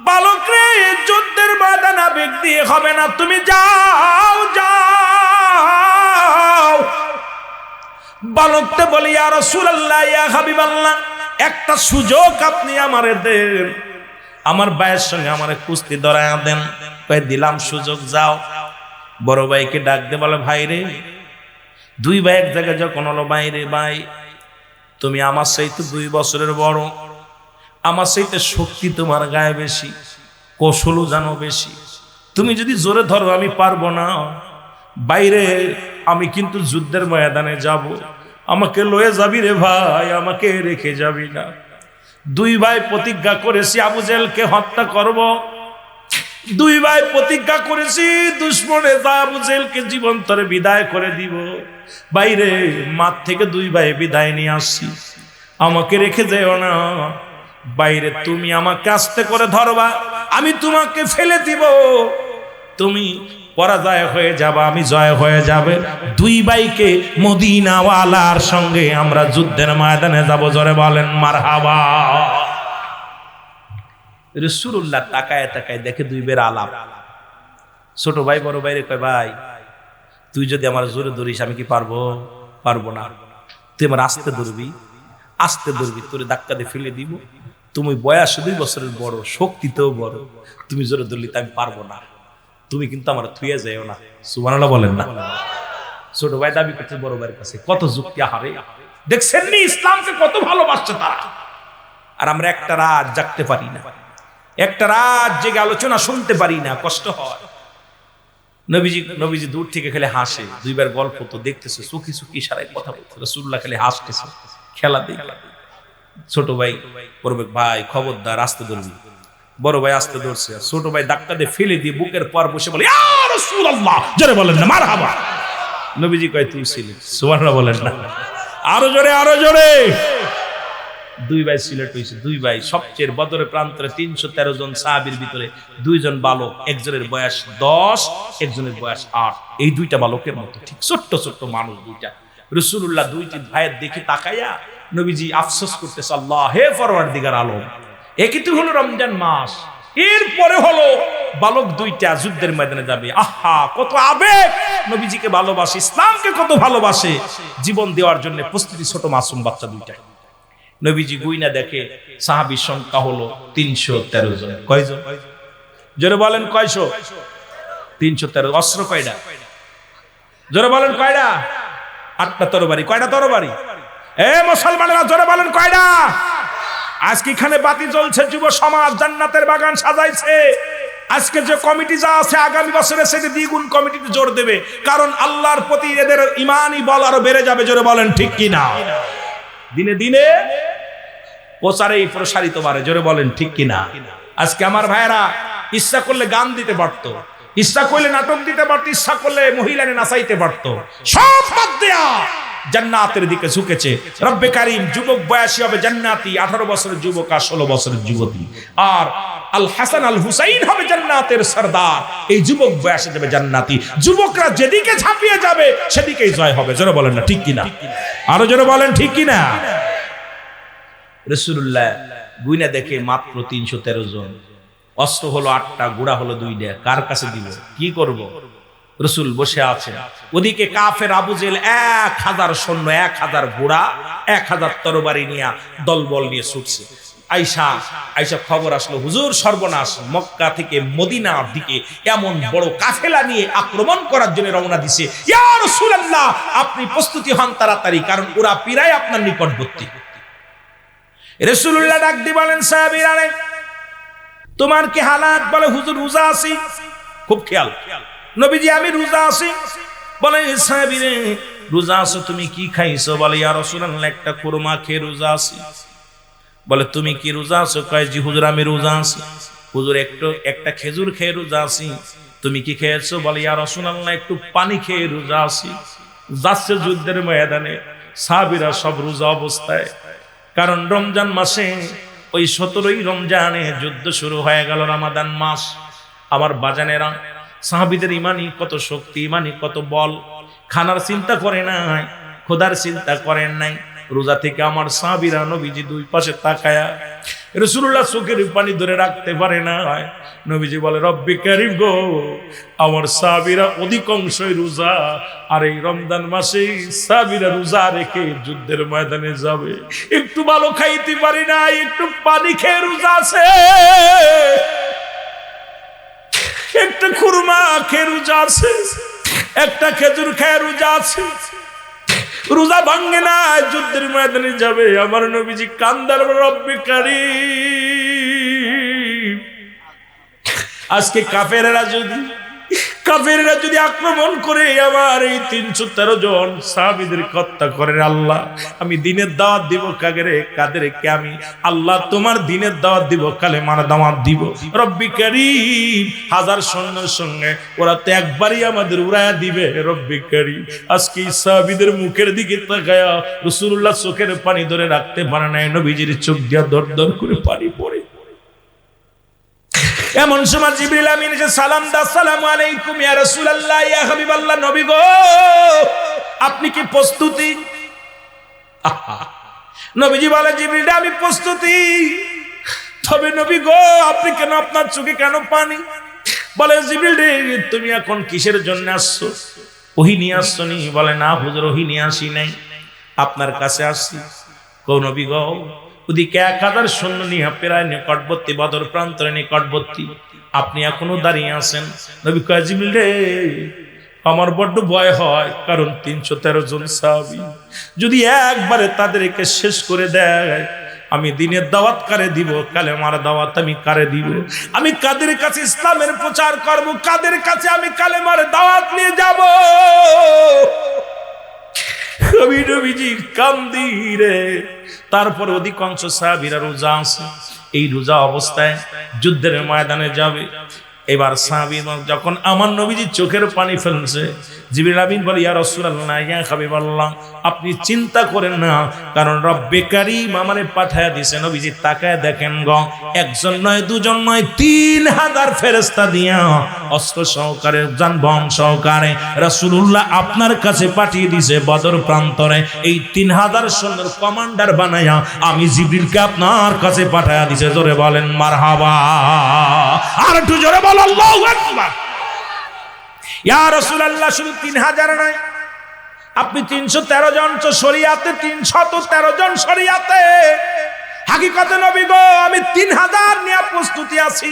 বালক রে যুদ্ধের ময়দান আবেগ দিয়ে হবে না, তুমি যাও যাও। বালকটা বলি ইয়া রাসূলুল্লাহ ইয়া হাবিবাল্লাহ, একটা সুযোগ আপনি আমারে দেন, আমার ভাইয়ের সঙ্গে আমারে কুস্তি ধরায়া দেন। কই দিলাম সুযোগ, যাও। বড় ভাইকে ডাক দে, বলে ভাই রে, দুই ভাই এক জায়গায় যখন হলো, ভাই রে ভাই তুমি আমার চাইতে 2 বছরের বড়, আমার চাইতে শক্তি তোমার গায়ে বেশি, কৌশলও জানো বেশি, তুমি যদি জোরে ধরো আমি পারবো না। বাইরে আমি কিন্তু যুদ্ধের ময়দানে যাব, আমাকে লয়ে যাবি রে ভাই, আমাকে রেখে যাবি না। 2 ভাই প্রতিজ্ঞা করেছি আবু জেহেলকে হত্যা করব, 2 ভাই প্রতিজ্ঞা করেছি দুশমনে যা আবু জেহেলকে জীবন্তরে বিদায় করে দিব। বাইরে মাঠ থেকে 2 ভাই বিদায় নিয়ে আসছি, আমাকে রেখে যেও না। বাইরে তুমি আমাকে আস্তে করে ধরবা, আমি তোমাকে ফেলে দিব, তুমি পরাজয় হয়ে যাবা, আমি জয় হয়ে যাবে। 2 ভাইকে মদিনাওয়ালার সঙ্গে আমরা যুদ্ধের ময়দানে যাব। জোরে বলেন মারহাবা। রাসূলুল্লাহ তাকায় তাকায় দেখে 2 বের আলাপ। ছোট ভাই বড় ভাইরে কয়, ভাই তুই যদি আমার জোরে ধরিস আমি কি পারবো? পারবো না। তুই আমার আস্তে ধরবি, আস্তে ধরবি, তোরে ধাক্কা দিয়ে ফেলে দিব। তুমি বয়স 2 বছরের বড়, শক্তিতেও বড়, তুমি জোরে ধরলি তা আমি পারবো না, তুমি কিন্তু আমার থুয়ে যাও না। সুবহানাল্লাহ বলেন না। ছোট ভাই দাবি করছে বড় ভাইয়ের কাছে, কত যুক্তি হারে। দেখছেন নি ইসলামকে কত ভালোবাসছে তারা। আর আমরা একটা রাত জাগতে পারি না, একটা রাত জেগে আলোচনা শুনতে পারি না, কষ্ট হয়। নবীজি দূর থেকে খেলে হাসে, 2 বার গল্প তো দেখতেছে, চুকি চুকি ইশারায় কথা বলতে, রাসূলুল্লাহ খেলে হাসতেছে, খেলা দেখে। ছোট ভাই বড় ভাই খবরদার আস্তে ধরবি। বড় ভাই আস্তে ধরছে, ছোট ভাই ধাক্কা দিয়ে ফেলে দিয়ে বুকের পর বসে বলে ইয়া রাসূলুল্লাহ, জোরে বলেন না মারহাবা। নবীজি কয় তুই ছিলি, সুবহানাল্লাহ বলেন না। আরো জোরে, আরো জোরে। 2 ভাই সিলেট হয়েছে, 2 ভাই সবচেয়ে বদরের প্রান্তরে 313 জন সাহাবীর ভিতরে 2 জন বালক, একজনের বয়স 10, একজনের বয়স 8। এই 2টা বালকের মতো ঠিক ছোট্ট ছোট্ট মানুষ 2টা। রাসূলুল্লাহ 2টি ভাইয়ের দিকে তাকাইয়া নবীজি আফসোস করতেছে, আল্লাহ হে পরওয়ারদিগার আলম, একই তো হলো রমজান মাস, এরপরে হলো বালক 2টা যুদ্ধের ময়দানে যাবে। আহা কত আবেগ, নবীজিকে ভালোবাসে, ইসলামকে কত ভালোবাসে, জীবন দেওয়ার জন্য প্রস্তুতি ছোট মাসুম বাচ্চা 2টা। নবীজি গুইনা দেখে সাহাবীর সংখ্যা হলো 313 জন। কয়জন? জোরে বলেন কয়শো? 313। অস্ত্র কয়টা? জোরে বলেন কয়টা? 8টা তরবারি। কয়টা তরবারি? এ মুসলমানেরা জোরে বলেন কয়টা? আজকে এখানে বাতি জ্বলছে, যুব সমাজ জান্নাতের বাগান সাজাইছে। আজকে যে কমিটি যা আছে আগামী বছরে সেটা দ্বিগুণ কমিটিতে জোর দেবে, কারণ আল্লাহর প্রতি এদের ঈমানই বল আরো বেড়ে যাবে। জোরে বলেন ঠিক কি না? দিনে দিনে প্রচারেই প্রসারিত বাড়ে। জোরে বলেন ঠিক কি না? আজকে আমার ভাইয়েরা ইচ্ছা করলে গান দিতে পারতো, ইচ্ছা করলে নাটক দিতে পারতো, ইচ্ছা করলে মহিলাকে নাচাইতে পারতো, সব বাদ দেয়া জান্নাতের দিকে ঝুঁকেছে। রব্বে কারীম যুবক বয়সী হবে জান্নাতি, 18 বছরের যুবক আর 16 বছরের যুবতী। আর আল হাসান আল হুসাইন হবে জান্নাতের সরদার, এই যুবক বয়সে যাবে জান্নাতি। যুবকরা যেদিকে ঝাঁপিয়ে যাবে সেদিকেই জয় হবে। জোরে বলেন না ঠিক কিনা? আরো জোরে বলেন ঠিক কিনা? রাসূলুল্লাহ গুইনা দেখে মাত্র 313 জন। অস্ত্র হলো 8টা, ঘোড়া হলো 2টা। কার কাছে দিব? কি করব? রাসূল বসে আছেন, ওদিকে কাফের আবু জেহেল 1000 সৈন্য, 1000 ঘোড়া, 1000 তরবারি নিয়ে দলবল নিয়ে ছুটছে। আয়েশা খবর আসলো, হুজুর সর্বনাশ, মক্কা থেকে মদিনার দিকে এমন বড় কাফেলা নিয়ে আক্রমণ করার জন্য রওনা দিছে। ইয়া রাসূলুল্লাহ আপনি প্রস্তুতি হন তাড়াতাড়ি, কারণ ওরা প্রায় আপনার নিকটবর্তী। রাসূলুল্লাহ ডাক দিয়ে বলেন, সাহাবীরা তোমার কি হালাত? বলে হুজুর রোজা আছি। খুব খেয়াল। নবীজি আমি রোজা আছি। বলে সাহাবী রে রোজা আছো তুমি কি খাইছো? বলে ইয়া রাসূলুল্লাহ একটা কুরমা খেয়ে রোজা আছি। বলে তুমি কি রোজা আছো? কয় জি হুজুর আমি রোজা আছি। হুজুর একটা খেজুর খেয়ে রোজা আছি। তুমি কি খেয়েছো? বলে ইয়া রাসূলুল্লাহ একটু পানি খেয়ে রোজা আছি। যাচ্ছে যুদ্ধের ময়দানে সাহাবীরা সব রোজা অবস্থায়, কারণ রমজান মাসে ওই 17ই রমজানে যুদ্ধ শুরু হয়ে গেল, রমাদান মাস। আমার বাজানেরা সাহাবীদের ইমানি কত শক্তি, ইমানি কত বল। খানার চিন্তা করে নাই, খোদার চিন্তা করেন নাই। রোজা থেকে আমার সাহাবীরা নবীজি দুই পাশে তাকায়া রাসূলুল্লাহ চোখের পানি ধরে রাখতে পারে না। নবীজি বলে রব্বি কারীম গো, আমার সাহাবীরা অধিকাংশই রোজা, আর এই রমজান মাসে সাহাবীরা রোজা রেখে যুদ্ধের ময়দানে যাবে। একটু ভালো খাইতে পারি না, একটু পানি খেয়ে রোজা আছে, একটা খুরমা খেয়ে রোজা আছে, একটা খেজুর খেয়ে রোজা আছে। রোজা ভাঙ্গে না, যুদ্ধের ময়দানে যাবে। আমার নবীজি কান্দার রব্বি কারীম, আজকে কাফেররা যদি আক্রমণ করে আমার এই 313 জন সাহাবীদের হত্যা করেন, আল্লাহ আমি দিনের দাওয়াত দিব কাদেরকে আমি আল্লাহ তোমার দিনের দাওয়াত দিব, কালেমার দাওয়াত দিব। রব্বি কারীম হাজার সৈন্যের সঙ্গে ওরা তো একবারই আমাদের উড়ায়া দিবে। রব্বি কারীম আজকে সাহাবীদের মুখের দিকে তাকায়া রাসূলুল্লাহ চোখের পানি ধরে রাখতে পারে না, নবীজির চোখ দিয়া দর দর করে পানি পড়ে। এমন সময় জিবরিল আমিন এসে সালাম দা, আসসালামু আলাইকুম ইয়া রাসূলুল্লাহ, ইয়া হাবিবাল্লাহ, নবী গো আপনি কি প্রস্তুতি? নবীজি বলে জিবরিল আমি প্রস্তুতি, তবে নবী গো আপনি কেন, আপনার চোখে কেন পানি? বলে জিবরিল রে তুমি এখন কিসের জন্য আসছো? ওহী নিয়ে আসছো নি? বলে না হুজুর ওহী নিয়ে আসি নাই, আপনার কাছে আসছি। কও নবী গো ওদিকে 1000 সৈন্য নিয়ে প্রায় নিকটবর্তী, বদর প্রান্তরে নিকটবর্তী, আপনি এখনো দাঁড়িয়ে আছেন। নবী কয় জিবরিল রে আমার বড্ড ভয় হয়, কারণ 313 জন সাহাবী যদি একবারে তাদেরকে শেষ করে দেয়, আমি দিনের দাওয়াত কারে দিব, কালেমার দাওয়াত আমি কারে দিব? আমি কাদের কাছে ইসলামের প্রচার করব, কাদের কাছে আমি কালেমার দাওয়াত নিয়ে যাব? নবীজি কান্দি রে। তারপর অধিকাংশ সাহাবীরা রোজা আছে, এই রোজা অবস্থায় যুদ্ধের ময়দানে যাবে। এবার সাহাবী যখন আমার নবীজি চোখের পানি ফেলছে, জিবরিল আমিন বলে ইয়া রাসূলুল্লাহ, ইয়া হাবিবাল্লাহ আপনি চিন্তা করেন না, কারণ রব্বে কারীম আমারে পাঠায়া দিয়েছে। নবীজি তাকায় দেখেন গো, একজন নয়, দুজন নয়, 3000 ফেরেশতা দিয়া অস্ত্র সহকারে, যানবাহন সহকারে রাসূলুল্লাহ আপনার কাছে পাঠিয়ে দিয়েছে বদর প্রান্তরে। এই 3000 সৈন্যের কমান্ডার বানায়া আমি জিবরিলকে আপনার কাছে পাঠায়া দিয়েছে। জোরে বলেন মারহাবা, আর একটু জোরে বল আল্লাহু আকবার। ইয়া রাসূলুল্লাহ শুধু 3000 নয়, আপনি 313 জন শরীয়তে, 313 জন শরীয়তে। হাকিকতে নবী গো আমি 3000 নিয়ে প্রস্তুতি আছি,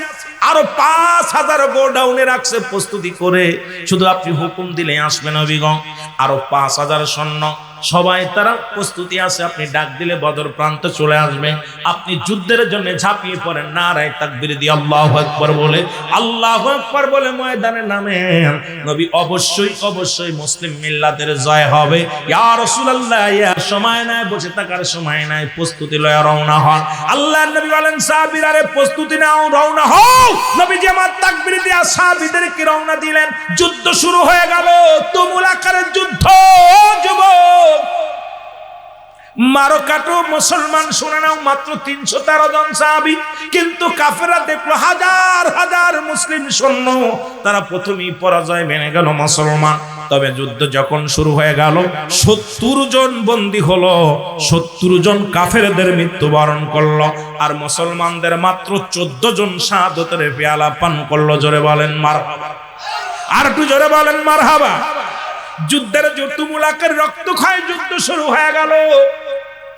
আরো 5000 গোডাউনে রাখছে প্রস্তুতি করে, শুধু আপনি হুকুম দিলে আসবে নবী গো। আরো 5000 সৈন্য সবাই তারা প্রস্তুতি আছে, আপনি ডাক দিলে বদর প্রান্ত চলে আসবে। আপনি যুদ্ধের জন্য ঝাঁপিয়ে পড়েন, নারায়ে তাকবীর দিয়ে আল্লাহু আকবার বলে, আল্লাহু আকবার বলে ময়দানে নামেন। নবী অবশ্যই মুসলিম মিল্লাতের জয় হবে। ইয়া রাসূলুল্লাহ ইয়া সময় নাই, বসে থাকার সময় নাই, প্রস্তুতি লয়া রওনা হন। আল্লাহর নবী বলেন সাহাবীরা রে প্রস্তুতি নাও, রওনা হও। নবীজি আমার তাকবীর দিয়ে সাহাবীদেরকে রওনা দিলেন। যুদ্ধ শুরু হয়ে গেল, তুমুল আকারের যুদ্ধ। যুবক মারো কাটো মুসলমান শুনে নাও, মাত্র 313 জন সাহাবী, কিন্তু কাফেররা দেখলো হাজার হাজার মুসলিম সৈন্য, তারা প্রথমেই পরাজয় মেনে গেল মুসলমান। তবে যুদ্ধ যখন শুরু হয়ে গেল, 70 জন বন্দী হলো, 70 জন কাফেরদের মৃত্যুবরণ করলো, আর মুসলমানদের মাত্র 14 জন শাহাদাতের পেয়ালা পান করলো। জোরে বলেন মারহাবা, আর একটু জোরে বলেন মারহাবা। যুদ্ধের তুমুলাকের রক্তক্ষয় যুদ্ধ শুরু হয়ে গেল,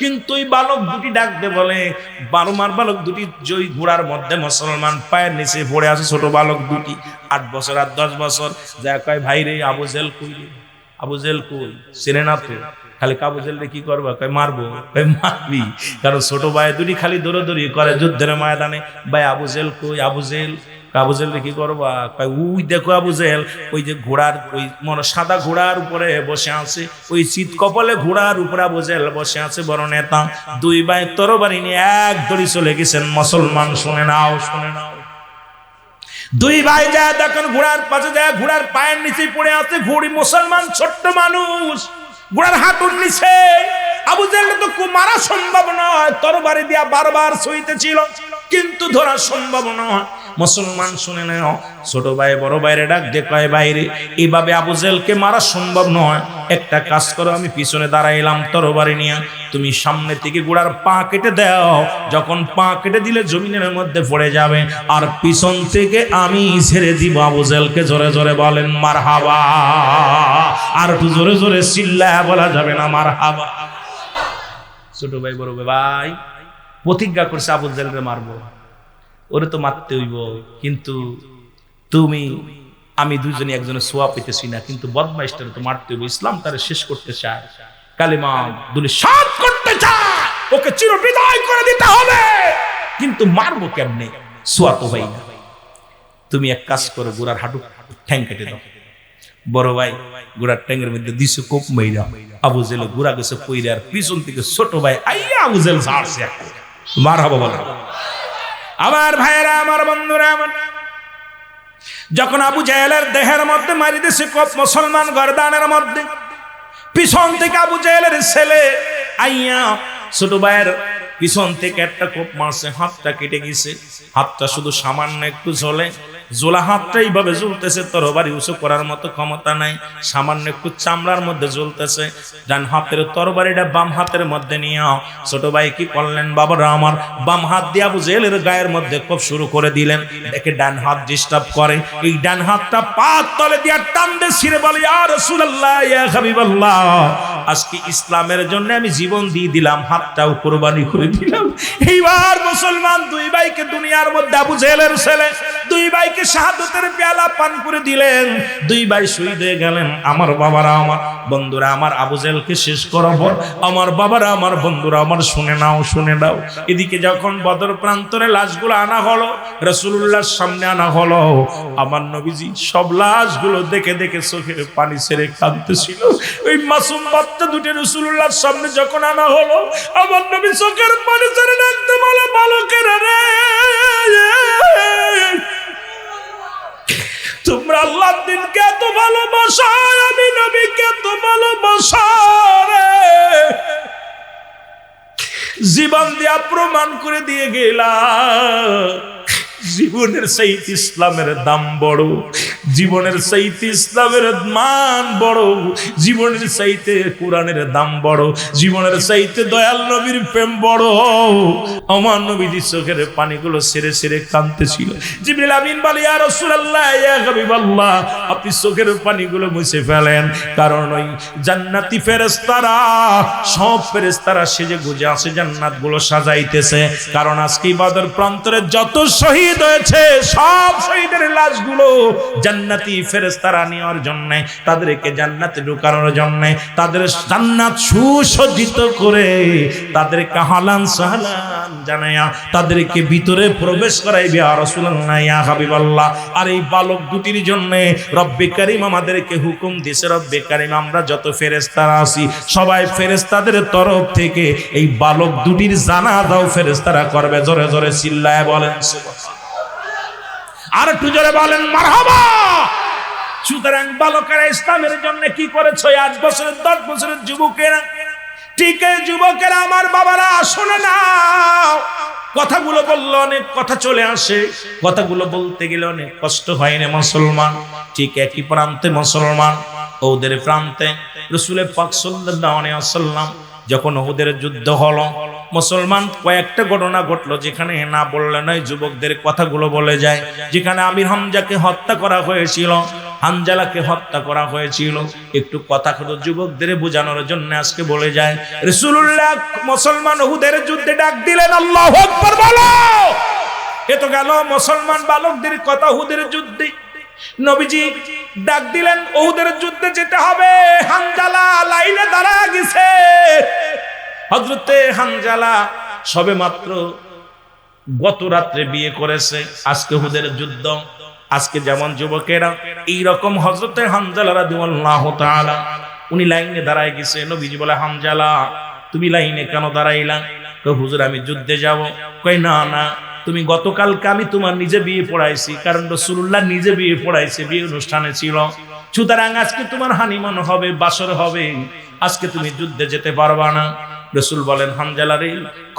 কিন্তু এই বালক দুটি ডাকতে বলে, বারোমার বালক দুটি জয় ঘোড়ার মধ্যে মুসলমান পায়ের নিচে পড়ে আছে, ছোট বালক দুটি, 8 বছর আর 10 বছর। যা কয় ভাই রে আবু জেল কই রে, আবু জেল কই, চেনে না তো? খালি আবু জেল রে কি করবা? কয় মারবো। কয় মারবি, কারণ ছোট ভাই দুটি খালি দৌড়াদৌড়ি করে যুদ্ধের ময়দানে। ভাই আবু জেল কই, আবু জেল আবু জেহেল কি করবা? ওই দেখো আবু জেহেল ওই যে ঘোড়ার ওই সাদা ঘোড়ার উপরে বসে আছে, ওই শীত কপালে ঘোড়ার উপরে আবু জেহেল বসে আছে, বড় নেতা। দুই ভাই তরবারি নিয়ে এক দড়ি চলে গেছেন। মুসলমান শুনে নাও, শুনে নাও। দুই ভাই যায় দেখেন ঘোড়ার পাশে যায়, ঘোড়ার পায়ের নিচে পড়ে আছে ঘোড়ি। মুসলমান ছোট্ট মানুষ, ঘোড়ার হাঁটুর নিচে। আবু জেহেল তো মারা সম্ভব নয়, তরবারি দিয়া বারবার ছুঁইতেছিল কিন্তু ধরা সম্ভব নয়। মুসলমান শুনে নাও, ছোট ভাই বড় ভাইরে ডাক দিয়ে কয়, বাইরে এইভাবে আবু জেহেলকে মারা সম্ভব নয়, একটা কাজ করো, আমি পিছনে দাঁড়াইলাম তরবারি নিয়ে, তুমি সামনে থেকে ঘোড়ার পা কেটে দাও, যখন পা কেটে দিলে জমিনের মধ্যে পড়ে যাবে, আর পিছন থেকে আমি ছেড়ে দিব আবু জেহেলকে। জোরে জোরে বলেন মারহাবা। আর একটু জোরে জোরে চিল্লায়া বলা যাবে না মারহাবা? ছোট ভাই বড় ভাই প্রতিজ্ঞা করছে আবু জেহেলকে মারবো, ওরে তো মারতে হইব, কিন্তু তুমি আমি দুজনে একজনের সোয়া পেতেছি না, কিন্তু বদমাইশটারে তো মারতে হইব, ইসলাম তারে শেষ করতে চায়, কালেমা দুলি সাত করতে চায়, ওকে চির বিদায় করে দিতে হবে, কিন্তু মারবো কেমনে? সোয়া তো ভাই না, তুমি এক কাজ করো, গোড়ার হাঁটু ঠ্যাং কেটে দাও। বড় ভাই গোড়ার ঠ্যাংয়ের মধ্যে দিছে কোপ মেইরা, আবু জেহেল গোড়া গেছে পইরা, আর পিছন থেকে ছোট ভাই আইয়া আবু জেহেল ছাড়ছে, মারহাবা বলো। আমার ভাইয়েরা, আমার বন্ধুরা, আমার যখন আবু জেহেলের দেহের মধ্যে মারি দিছে কোপ, মুসলমান গর্দানের মধ্যে, পিছন থেকে আবু জেহেলের ছেলে আইয়া ছোট ভাইয়ের পিছন থেকে একটা কোপ মারছে, হাতটা কেটে গেছে, হাতটা শুধু সামান্য একটু জ্বলে, জোলা হাতটা এইভাবে জ্বলতেছে, তরবারি উঁচু করার মতো ক্ষমতা নাই, সামান্য একটু চামড়ার মধ্যে জ্বলতেছে। ডান হাতের তরবারিটা বাম হাতের মধ্যে নিয়ে ছোট ভাই কি করলেন, বাবারা আমার, বাম হাত দিয়ে আবু জেহেলের গায়ের মধ্যে কোপ শুরু করে দিলেন। দেখে ডান হাত ডিস্টার্ব করে, এই ডান হাতটা পা তলে দিয়া টান দিয়ে ছিঁড়ে বলে, ইয়া রাসূলুল্লাহ, ইয়া হাবিবাল্লাহ, আজকে ইসলামের জন্য আমি জীবন দিয়ে দিলাম, হাতটাও কুরবানি করে দিলাম। এইবার মুসলমান দুই ভাইকে দুনিয়ার মধ্যে আবু জেহেলের ছেলে দুই ভাইকে শাহাদাতের পেয়ালা পান করে দিলেন, দুই ভাই শহীদ হয়ে গেলেন। আমার বাবারা, আমার বন্ধুরা, আমার আবু জেহেলকে শেষ করাবো, আমার বাবারা, আমার বন্ধুরা, আমার শুনে নাও, শুনে নাও। এদিকে যখন বদর প্রান্তরে লাশগুলো আনা হলো, রাসূলুল্লাহর সামনে আনা হলো, আমার নবীজি সব লাশগুলো দেখে দেখে চোখের পানি ছেড়ে কাঁদতেছিল। ওই মাসুম বাচ্চা দুটো রাসূলুল্লাহর সামনে যখন আনা হলো, আমার নবী চোখের পানি ছেড়ে ডাকতে বলে, বালকেরা রে, তোমরা আল্লাহর দিনকে এত ভালোবাসো, আমি নবীকে এত ভালোবাসো রে, জীবন দিয়া প্রমাণ করে দিয়ে গেলাম, জীবনের চাইতে ইসলামের দাম বড়, জীবনের চাইতে ইসলামের মান বড়, জীবনের চাইতে কোরআনের দাম বড়, জীবনের চাইতে দয়াল নবীর প্রেম বড়। আমার নবীজি চোখের পানিগুলো ছেড়ে ছেড়ে কাঁদতেছিল। জিবরিল আমিন বলে, ইয়া রাসূলুল্লাহ, ইয়া হাবিবাল্লাহ, আপনি চোখের পানিগুলো মুছে ফেলেন, কারণ ওই জান্নাতি ফেরেশতারা, সব ফেরেশতারা সেজে গুজে আসে, জান্নাতগুলো সাজাইতেছে, কারণ আজকে বদর প্রান্তরে যত শহীদ হয়েছে, সব শহীদের লাশগুলো জান্নাতি ফেরেশতারা নেওয়ার জন্য, তাদেরকে জান্নাতে ঢোকানোর জন্য, তাদের জান্নাত সুসজ্জিত করে, তাদেরকে হালান সাহলান জানায়া তাদেরকে ভিতরে প্রবেশ করাইবে। ইয়া রাসূলুল্লাহ, ইয়া হাবিবাল্লাহ। আর এই বালক দুটির জন্য রব্বে কারীম আমাদেরকে হুকুম দিয়েছে, রব্বে কারীম আমরা যত ফেরেশতারা আছি, সবাই ফেরেশতাদের তরফ থেকে এই বালক দুটির জানাজাও ফেরেশতারা করবে। জোরে জোরে চিল্লায় বলেন সুবহানাল্লাহ। আর একটু জোরে বলেন মারহাবা। সুতরাং বালকেরা ইসলামের জন্য কি করেছে? 8 বছরের 10 বছরের যুবকেরা, ঠিক এই যুবকেরা, আমার বাবারা, শোনে নাও, কথাগুলো বললে অনেক কথা চলে আসে, কথাগুলো বলতে গেলে অনেক কষ্ট হয় না মুসলমান। ঠিক একই প্রান্তে মুসলমান, ওদের প্রান্তে রাসূল পাক সাল্লাল্লাহু আলাইহি ওয়াসাল্লাম যখন ওদের যুদ্ধ হলো, মুসলমান কয়েকটা ঘটনা ঘটলো, যেখানে না বললে নয়, যুবকদের কথাগুলো বলে যায়। যেখানে আমির হামজাকে হত্যা করা হয়েছিল, হানজালাকে হত্যা করা হয়েছিল, একটু কথা কথা যুবকদের বোঝানোর জন্য আজকে বলে যায়। রাসূলুল্লাহ মুসলমান উহুদের যুদ্ধে ডাক দিলেন, আল্লাহু আকবার বলো। এ তো গেল মুসলমান বালকদের কথা। উহুদের যুদ্ধে নবীজি ডাক দিলেন, উহুদের যুদ্ধে যেতে হবে। হানজালা লাইনে দাঁড়া গেছে। হযরতে হানজালা সবে মাত্র গত রাত্রে বিয়ে করেছে, আজকে হুদের যুদ্ধ। আজকে যেমন যুবকেরা এইরকম হযরতে হানজালা রাদিয়াল্লাহু তাআলা উনি লাইনে দাঁড়ায় গেছে। নবীজি বলে, হানজালা তুমি লাইনে কেন দাঁড়াইলা? কই হুজুর আমি যুদ্ধে যাব। কই না না, তুমি গতকালকে আমি তোমার নিজে বিয়ে পড়াইছি, কারণ রাসূলুল্লাহ নিজে বিয়ে পড়াইছে, বিয়ে অনুষ্ঠানে ছিল। সুতরাং আজকে তোমার হানিমুন হবে, বাসর হবে, আজকে তুমি যুদ্ধে যেতে পারবা না। রাসূল বলেন, হানজালা রে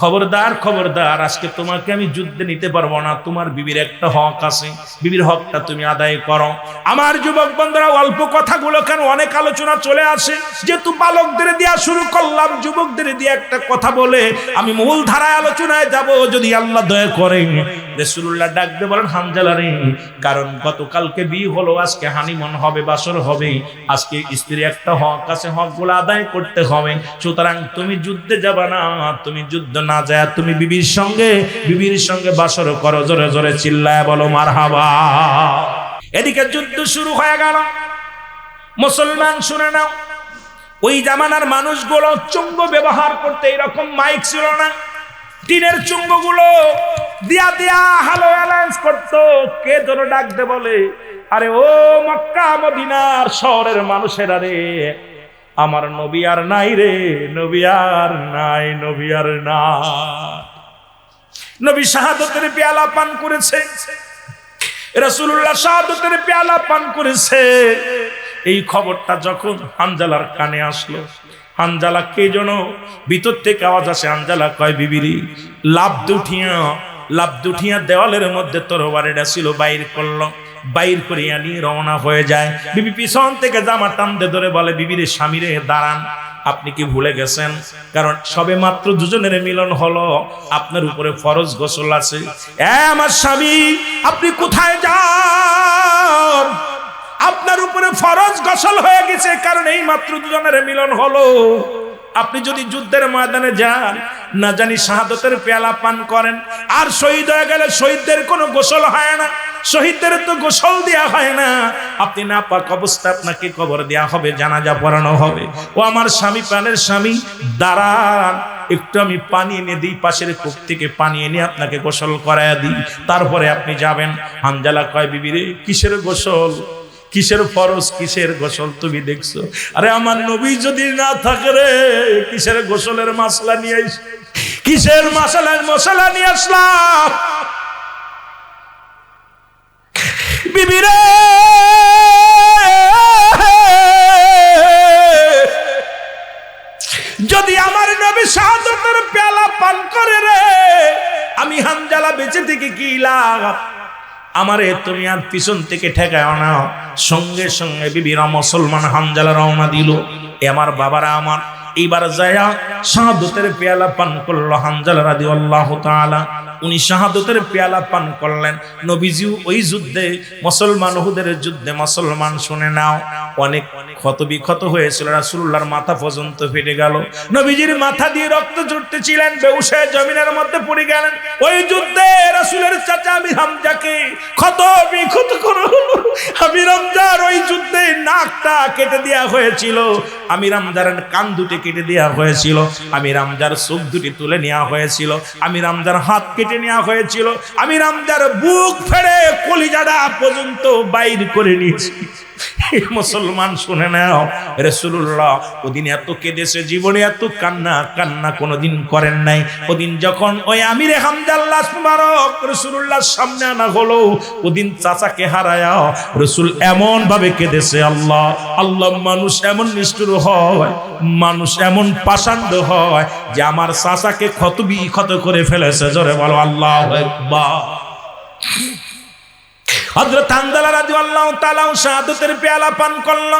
খবরদার খবরদার, আজকে তোমাকে আমি যুদ্ধে নিতে পারবো না। তোমার বিবির একটা হক আছে, বিবির হকটা তুমি আদায় করো। আমার যুবক বন্ধুরা, অল্প কথাগুলো কেন অনেক আলোচনা চলে আসে, যেহেতু বালকদের দিয়া শুরু করলাম, যুবকদের দিয়ে একটা কথা বলে আমি মূল ধারায় আলোচনায় যাব যদি আল্লাহ দয়া করেন। রাসূলুল্লাহ ডাক দিয়ে বলেন, হানজালা রে, কারণ গতকালকে বিয়ে হলো, আজকে হানিমুন হবে, বাসর হবে, আজকে স্ত্রীর একটা হক আছে, হকগুলো আদায় করতে হবে। সুতরাং তুমি যুদ্ধে যাবা না, তুমি যুদ্ধ না যায় তুমি বিবির সঙ্গে বাসর করো। জোরে জোরে চিল্লায় বলো মারহাবা। এদিকে যুদ্ধ শুরু হয়ে গেল। মুসলমান শুনে নাও, ওই জামানার মানুষগুলো চুম্ব ব্যবহার করতে এরকম মাইক ছিল না, টিনের চুম্বগুলো দিয়া দিয়া হ্যালো অ্যালাউন্স করতো। কে যেন ডাকতে বলে, আরে ও মক্কা মদিনার শহরের মানুষেরা রে, আমার নবী আর নাই রে, নবী আর নাই, নবী আর নাই। নবী শাহাদাতের পেয়ালা পান করেছে, রাসূলুল্লাহ শাহাদাতের পেয়ালা পান করেছে। এই খবরটা যখন হানজালার কানে আসলো, হানজালা কে যেন ভিতর থেকে আওয়াজ আসে, হানজালা কয়, বিবিরি লাভ দুঠিয়া দেওয়ালের মধ্যে তরবারিটা ছিল বাইর করলো, বাইর করিয়া নিয়ে রওনা হয়ে যায়। বিবি পিছন থেকে জামা টানতে ধরে বলে, বিবিরে স্বামীরে দাঁড়ান, আপনি কি ভুলে গেছেন? কারণ সবে মাত্র দুজনের মিলন হলো, আপনার উপরে ফরজ গোসল আছে। আমার স্বামী, আপনি কোথায় যান? আপনার উপরে ফরজ গোসল হয়ে গেছে, কারণ এই মাত্র দুজনের মিলন হলো। আপনি যদি যুদ্ধের ময়দানে যান, না জানি শাহাদাতের পেয়ালা পান করেন, আর শহীদ হয়ে গেলে শহীদদের কোনো গোসল হয় না, শহীদদের তো গোসল দেয়া হয় না। আপনি না পাক অবস্থায় আপনাকে কবর দেয়া হবে, জানাজা পড়ানো হবে। ও আমার স্বামী, প্রাণের স্বামী, দাঁড়ান, একটু আমি পানি এনে দিই, পাশের কূপ থেকে পানি এনে আপনাকে গোসল করায়া দিই, তারপরে আপনি যাবেন। হানজালা কয়, বিবিরে কিসের গোসল, কিসের ফরজ, কিসের গোসল তুমি দেখছো? আরে আমার নবী যদি না থাকে রে, কিসের গোসলের মশলা নিয়ে আইস, কিসের মশলা নিয়ে আসলাম? বিবিরে যদি আমার নবী শাহাদাতের পেয়ালা পান করে রে, আমি হানজালা বেঁচে থেকে কি লাভ? আমারে তুমি আর পিছন থেকে ঠেকায় না। সঙ্গে সঙ্গে বিবিরা মুসলমান হানজালা রওনা দিল। আমার বাবারা আমার, এইবার যায়া শাহাদাতের পেয়ালা পান করলো হানজালা রাদিয়াল্লাহু তাআলা। উনি শাহাদাতের পেয়ালা পান করলেন। নবীজি ওই যুদ্ধে, মুসলমান উহুদের যুদ্ধে মুসলমান শুনে নাও, অনেক ক্ষত বিক্ষত হয়েছিল, রাসূলুল্লাহর মাথা পর্যন্ত ফেটে গেল। নবীজির মাথা দিয়ে রক্ত ঝরতেছিলেন, বেহুশ হয়ে জমিনের মধ্যে পড়ে গেলেন। ওই যুদ্ধে রাসূলের চাচা আমির হামজাকে ক্ষত বিক্ষত করো। আমির হামজার ওই যুদ্ধে নাকটা কেটে দেওয়া হয়েছিল, আমির হামজার কান দুটি কেটে দেওয়া হয়েছিল, আমির হামজার চোখ দুটি তুলে নেওয়া হয়েছিল, আমির হামজার হাত কেটে নেওয়া হয়েছিল, আমির হামজার বুক ফেড়ে কলিজাটা পর্যন্ত বাইর করে নিয়েছি। মুসলমান শুনে নাও, রাসূলুল্লাহ ওদিন এত কেঁদেছে, জীবনে এত কান্না কোনোদিন করেন নাই। ওদিন যখন ওই আমিরে হামজার লাশ মুবারক রাসূলুল্লাহর সামনে আনা হলো, ওদিন চাচাকে হারায়া রাসূল এমন ভাবে কেঁদেছে, আল্লাহ আল্লাহ, মানুষ এমন নিষ্ঠুর হয়, মানুষ এমন পাষাণ্ড হয় যে আমার চাচাকে ক্ষত করে ফেলেছে। জোরে বলো আল্লাহু আকবার। হযরত হানজালা রাদিয়াল্লাহু তাআলা শাহাদাতের পেয়ালা পান করল।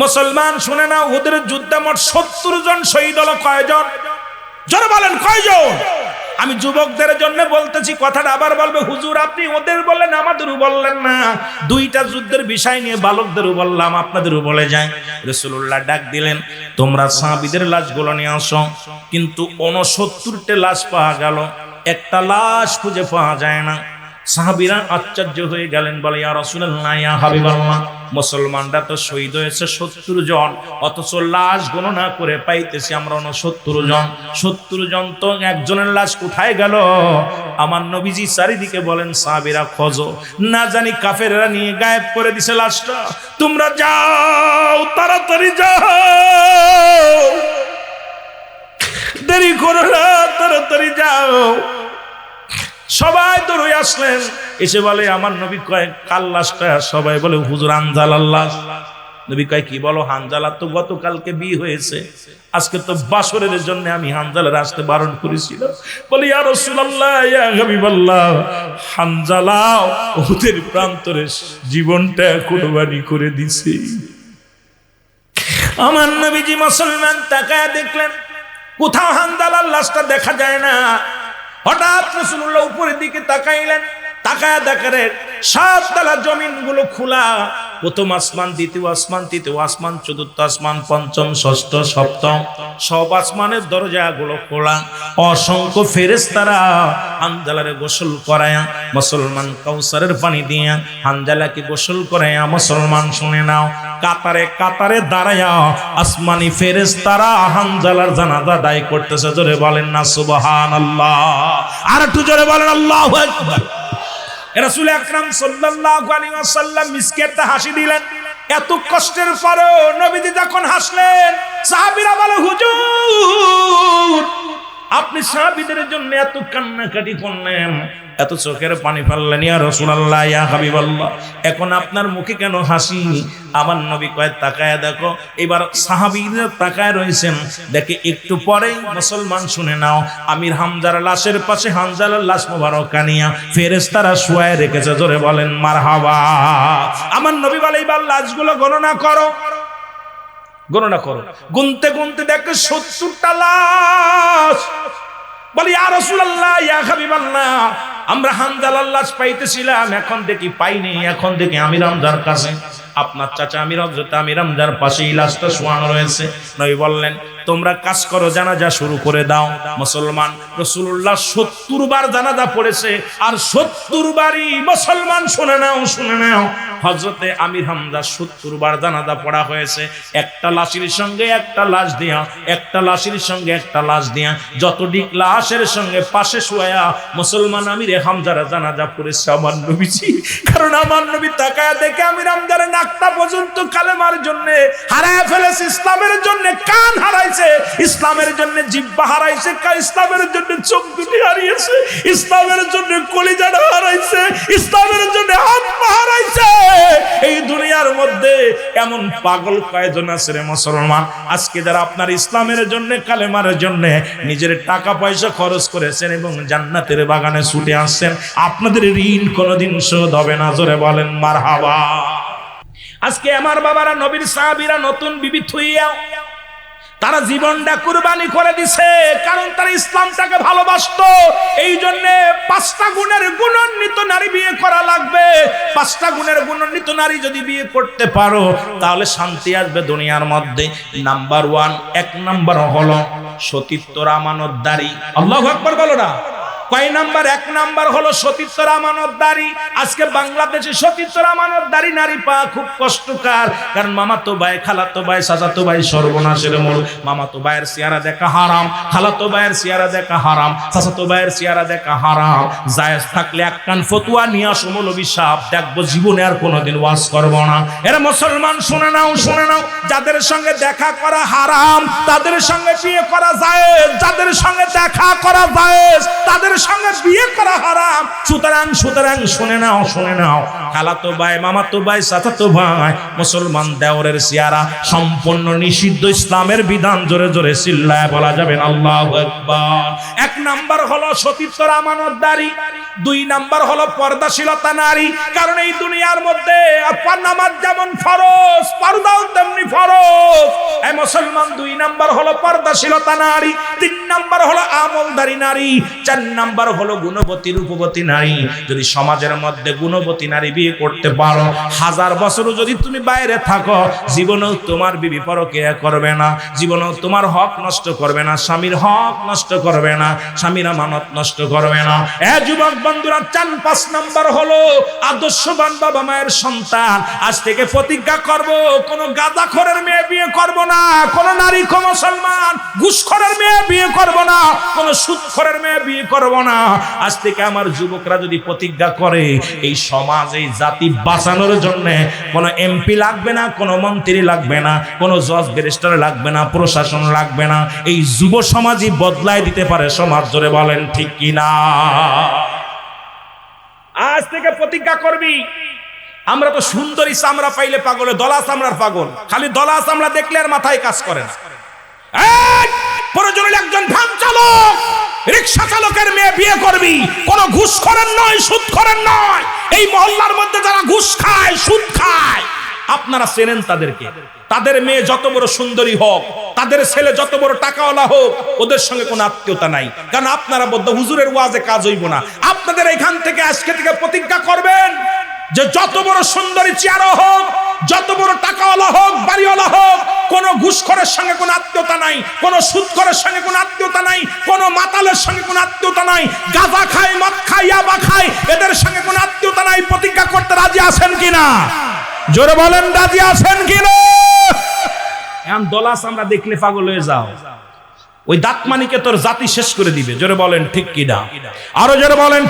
মুসলমান শুনে না, ওদের যুদ্ধে মোট 70 জন শহীদ হলো। কয়জন? জোরে বলেন কয়জন? আমি যুবকদের জন্য বলতেছি, কথাটা আবার বলবে, হুজুর আপনি ওদের বললেন আমাদেরও বললেন না। দুইটা যুদ্ধের বিষয় নিয়ে বালকদেরও বললাম, আপনাদেরও বলে যায়। রাসূলুল্লাহ ডাক দিলেন, তোমরা সাহাবীদের লাশগুলো নিয়ে আসো। কিন্তু 69টা লাশ পাওয়া গেল, একটা লাশ খুঁজে পাওয়া যায় না। সাহাবীরা আশ্চর্য হয়ে গেলেন, বলে ইয়া রাসূলুল্লাহ, ইয়া হাবিবাল্লাহ, মুসলমানরা তো শহীদ হয়েছে 70 জন, অথচ লাশ গণনা করে পাইতেছি আমরা 69 জন। 70 জন তো একজনের লাশ কোথায় গেল? আমার নবীজি চারিদিকে বলেন সাহাবীরা খোঁজো, না জানি কাফেররা নিয়ে গায়েব করে দিছে লাশটা। তোমরা যাও, তাড়াতাড়ি যাও, দেরি করো না, তাড়াতাড়ি যাও। সবাই দৌড়ে আসলেন, এসে বলে আমার নবী কয় কাল লাশটা? সবাই বলে হুজুর হানজালার লাশ। নবী কয় কি বলো? হানজালার তো গতকালকে বিয়ে হয়েছে, আজকে তো বাসরের জন্য আমি হানজালার আসতে বারণ করেছিলাম। বলে ইয়া রাসূলুল্লাহ, ইয়া হাবিবাল্লাহ, হানজালা ওদের প্রান্তরে জীবনটা কুরবানি করে দিছে। আমার নবীজি মুসলমান তাকায় দেখলেন কোথাও হানজালার লাশটা দেখা যায় না। হঠাৎ রাসূলুল্লাহ উপরের দিকে তাকাইলেন, তাকায় দেখেন 7 তলা জমিনগুলো খোলা। প্রথম আসমান, দ্বিতীয় আসমান, তৃতীয় আসমান, চতুর্থ আসমান, পঞ্চম, ষষ্ঠ, সপ্তম, সব আসমানের দরজাগুলো খোলা। অসংখ্য ফেরেশতারা হানজালারে গোসল করায়া, মুসলমান কাউসারের পানি দিয়া হানজালাকে গোসল করায়া, মুসলমান শুনে নাও, কাতারে কাতারে দাঁড়ায়া আসমানি ফেরেশতারা হানজালার জানাজা আদায় করতেছে। জোরে বলেন না সুবহানাল্লাহ, আর একটু জোরে বলেন আল্লাহু আকবার। রাসূল আকরাম সাল্লাল্লাহু আলাইহি ওয়াসাল্লাম মিসকেটটা হাসি দিলেন। এত কষ্টের পরেও নবীজি যখন হাসলেন, সাহাবীরা বলে হুজুর আপনি সাহাবীদের জন্য এত কান্নাকাটি করলেন, এত চোখের পানি ফেললেন, ইয়া রাসূলুল্লাহ, ইয়া হাবিবাল্লাহ, এখন আপনার মুখে কেন হাসি? আমার নবী কয় তাকায় দেখো। এবার সাহাবীরা তাকায় রয়েছেন, দেখে একটু পরেই মুসলমান শুনে নাও, আমির হামজার লাশের পাশে হানজালার লাশ মোবারক আনিয়া ফেরেশতারা শুয়ায় রেখেছে। জোরে বলেন মারহাবা। আমার নবী বলে এবার লাশগুলো গণনা করো, গণনা করো। গুনতে গুনতে দেখে 70টা লাশ। বলি ইয়া রাসূলুল্লাহ, ইয়া হাবিবাল্লাহ, আমরা হানজালার লাশ পাইতেছিলাম, এখন দেখি পাইনি, এখন দেখি আমির হামজার কাছে, আপনার চাচা আমির হযরত আমির হামজার পাশেই লাশটা শোয়ানো রয়েছে। নবী বললেন তোমরা কাজ করো, জানাজা শুরু করে দাও। মুসলমান রাসূলুল্লাহ 70 বার জানাজা পড়েছে, আর 70 বারই মুসলমান শুনে নাও, শুনে নাও, হযরতে আমির হামজা 70 বার জানাজা পড়া হয়েছে। একটা লাশের সঙ্গে একটা লাশ দিয়া, একটা লাশের সঙ্গে একটা লাশ দিয়া, যতদিক লাশের সঙ্গে পাশে শোয়া মুসলমান আমির হামজার জানাজা পড়েছে আমার নবীজি। কারণ আমার নবী তাকায়া দেখে আমির হামজার নাকটা পর্যন্ত কালেমার জন্য হারায় ফেলেছে, ইসলামের জন্য কান হারাইছে, ইসলামের জন্য জিহ্বা হারাইছে, ইসলামের জন্য চোখ দুটি হারিয়েছে, ইসলামের জন্য কলিজাটা হারাইছে, ইসলামের জন্য হাত পা হারাইছে। এই দুনিয়ার মধ্যে এমন পাগল কয়জন আছে রে মুসলমান, আজকে যারা আপনার ইসলামের জন্য কালেমার জন্য নিজের টাকা পয়সা খরচ করেছেন এবং জান্নাতের বাগানে ছুটে আসছেন, আপনাদের ঋণ কোনোদিন শোধ হবে না। জোরে বলেন মারহাবা। আজকে আমার বাবারা, নবীর সাহাবীরা নতুন বিবি থুইয়া তারা জীবনটা কুরবানি করে দিছে, কারণ তারা ইসলামটাকে ভালোবাসতো। এই জন্য 5টা গুণের গুণান্বিত নারী বিয়ে করা লাগবে। 5টা গুণের গুণান্বিত নারী যদি বিয়ে করতে পারো তাহলে শান্তি আসবে দুনিয়ার মধ্যে। নাম্বার 1, 1 নাম্বার হলো সতীত্বর আমানতদারি। আল্লাহু আকবার বলো না। কয় নাম্বার? 1 নাম্বার হলো সতীত্বর আমানতদারি। আজকে বাংলাদেশে সতীত্বর আমানতদারি নারী পাওয়া খুব কষ্টকর, কারণ মামাতো ভাই, খালাতো ভাই, চাচাতো ভাই সর্বনাশের মূল। মামাতো ভাইয়ের চেহারা দেখা হারাম, খালাতো ভাইয়ের চেহারা দেখা হারাম, চাচাতো ভাইয়ের চেহারা দেখা হারাম। জায়েজ থাকলে এক কান ফতোয়া নিয়ে আসো মৌলভী সাহেব, দেখবো জীবনে আর কোনোদিন ওয়াজ করবো না। এরা মুসলমান শুনে নাও, শুনে নাও, যাদের সঙ্গে দেখা করা হারাম তাদের সঙ্গে বিয়ে করা জায়েজ, যাদের সঙ্গে দেখা করা জায়েজ তাদের সঙ্গে বিয়ে করা হারাম। সুতরাং শুনে নাও, শুনে নাও, খালাতো ভাই, মামাতো ভাই, চাচাতো ভাই, মুসলমান দেওরের চেহারা সম্পূর্ণ নিষিদ্ধ, ইসলামের বিধান। জোরে জোরে চিল্লায় বলা যাবে না আল্লাহু আকবার। 1 নাম্বার হলো সতীত্বর আমানতদারি। 2 নাম্বার হলো পর্দাশীলতা নারী, কারণ এই দুনিয়ার মধ্যে নামাজ যেমন ফরজ, পর্দাও তেমনি ফরজ। এই মুসলমান 2 নাম্বার হলো পর্দাশীলতা নারী, 3 নাম্বার হলো আমলদারি নারী, 4 নাম্বার হলো গুণবতী রূপবতী নারী। যদি সমাজের মধ্যে গুণবতী নারী বিয়ে করতে পারো, 1000 বছরও যদি তুমি বাইরে থাকো, জীবনেও তোমার বিবি পরকিয়া করবে না, জীবনেও তোমার হক নষ্ট করবে না, স্বামীর হক নষ্ট করবে না, স্বামীর আমানত নষ্ট করবে না। যুবক বন্ধুরা, 4-5 নাম্বার হলো আদর্শবান বাবা মায়ের সন্তান। আজ থেকে প্রতিজ্ঞা করব, কোন গাঁজাখোরের মেয়ে বিয়ে করব না, কোন নারী কোন মুসলমান ঘুষখোরের মেয়ে বিয়ে করব না, কোন সুদখোরের মেয়ে বিয়ে করব না। আজ থেকে আমার যুবকরা যদি প্রতিজ্ঞা করে, এই সমাজ এই জাতি বাঁচানোর জন্য কোন এমপি লাগবে না, কোন মন্ত্রী লাগবে না, কোন জজ ব্যারিস্টার লাগবে না, প্রশাসন লাগবে না, এই যুব সমাজই বদলায় দিতে পারে সমাজ। জোরে বলেন ঠিক কিনা? আজ থেকে প্রতিজ্ঞা করবি। আমরা তো সুন্দরী চামড়া পাইলে পাগল, দলা চামড়ার পাগল, খালি দলা চামড়া দেখলে আর মাথায় কাজ করে না। প্রয়োজনে একজন ভ্যান চালক, রিক্সা চালকের মেয়ে বিয়ে করবি, কোন ঘুষখোরের নয়, সুদখোরের নয়। এই মহল্লার মধ্যে যারা ঘুষ খায়, সুদ খায়, আপনারা চেনেন তাদেরকে। তাদের মেয়ে যত বড় সুন্দরী হোক, তাদের ছেলে যত বড় টাকাওয়ালা হোক, ওদের সঙ্গে কোনো আত্মীয়তা নাই। কারণ আপনারা বদ্ধ হুজুরের ওয়াজে কাজ হইব না। আপনাদের এখান থেকে আজকে থেকে প্রতিজ্ঞা করবেন যে যত বড় সুন্দরী চেয়ারও হোক, যত বড় টাকাওয়ালা হোক, বাড়িওয়ালা হোক, কোন ঘুষখোরের সঙ্গে কোনো আত্মীয়তা নাই, কোন সুদখোরের সঙ্গে কোনো আত্মীয়তা নাই, কোন মাতালের সঙ্গে কোনো আত্মীয়তা নাই, গাঁজা খায়, মদ খায়, ইয়াবা খায়, এদের সঙ্গে কোনো আত্মীয়তা নাই। প্রতিজ্ঞা করতে রাজি আছেন কিনা? জোরে বলেন, রাজি আছেন কিনা? এখন দলাস আমরা দেখলে পাগল হয়ে যাও, ওই দাঁতমানিকে তোর জাতি শেষ করে দিবে। জোরে বলেন ঠিক কিনা? আরো জোরে বলেন।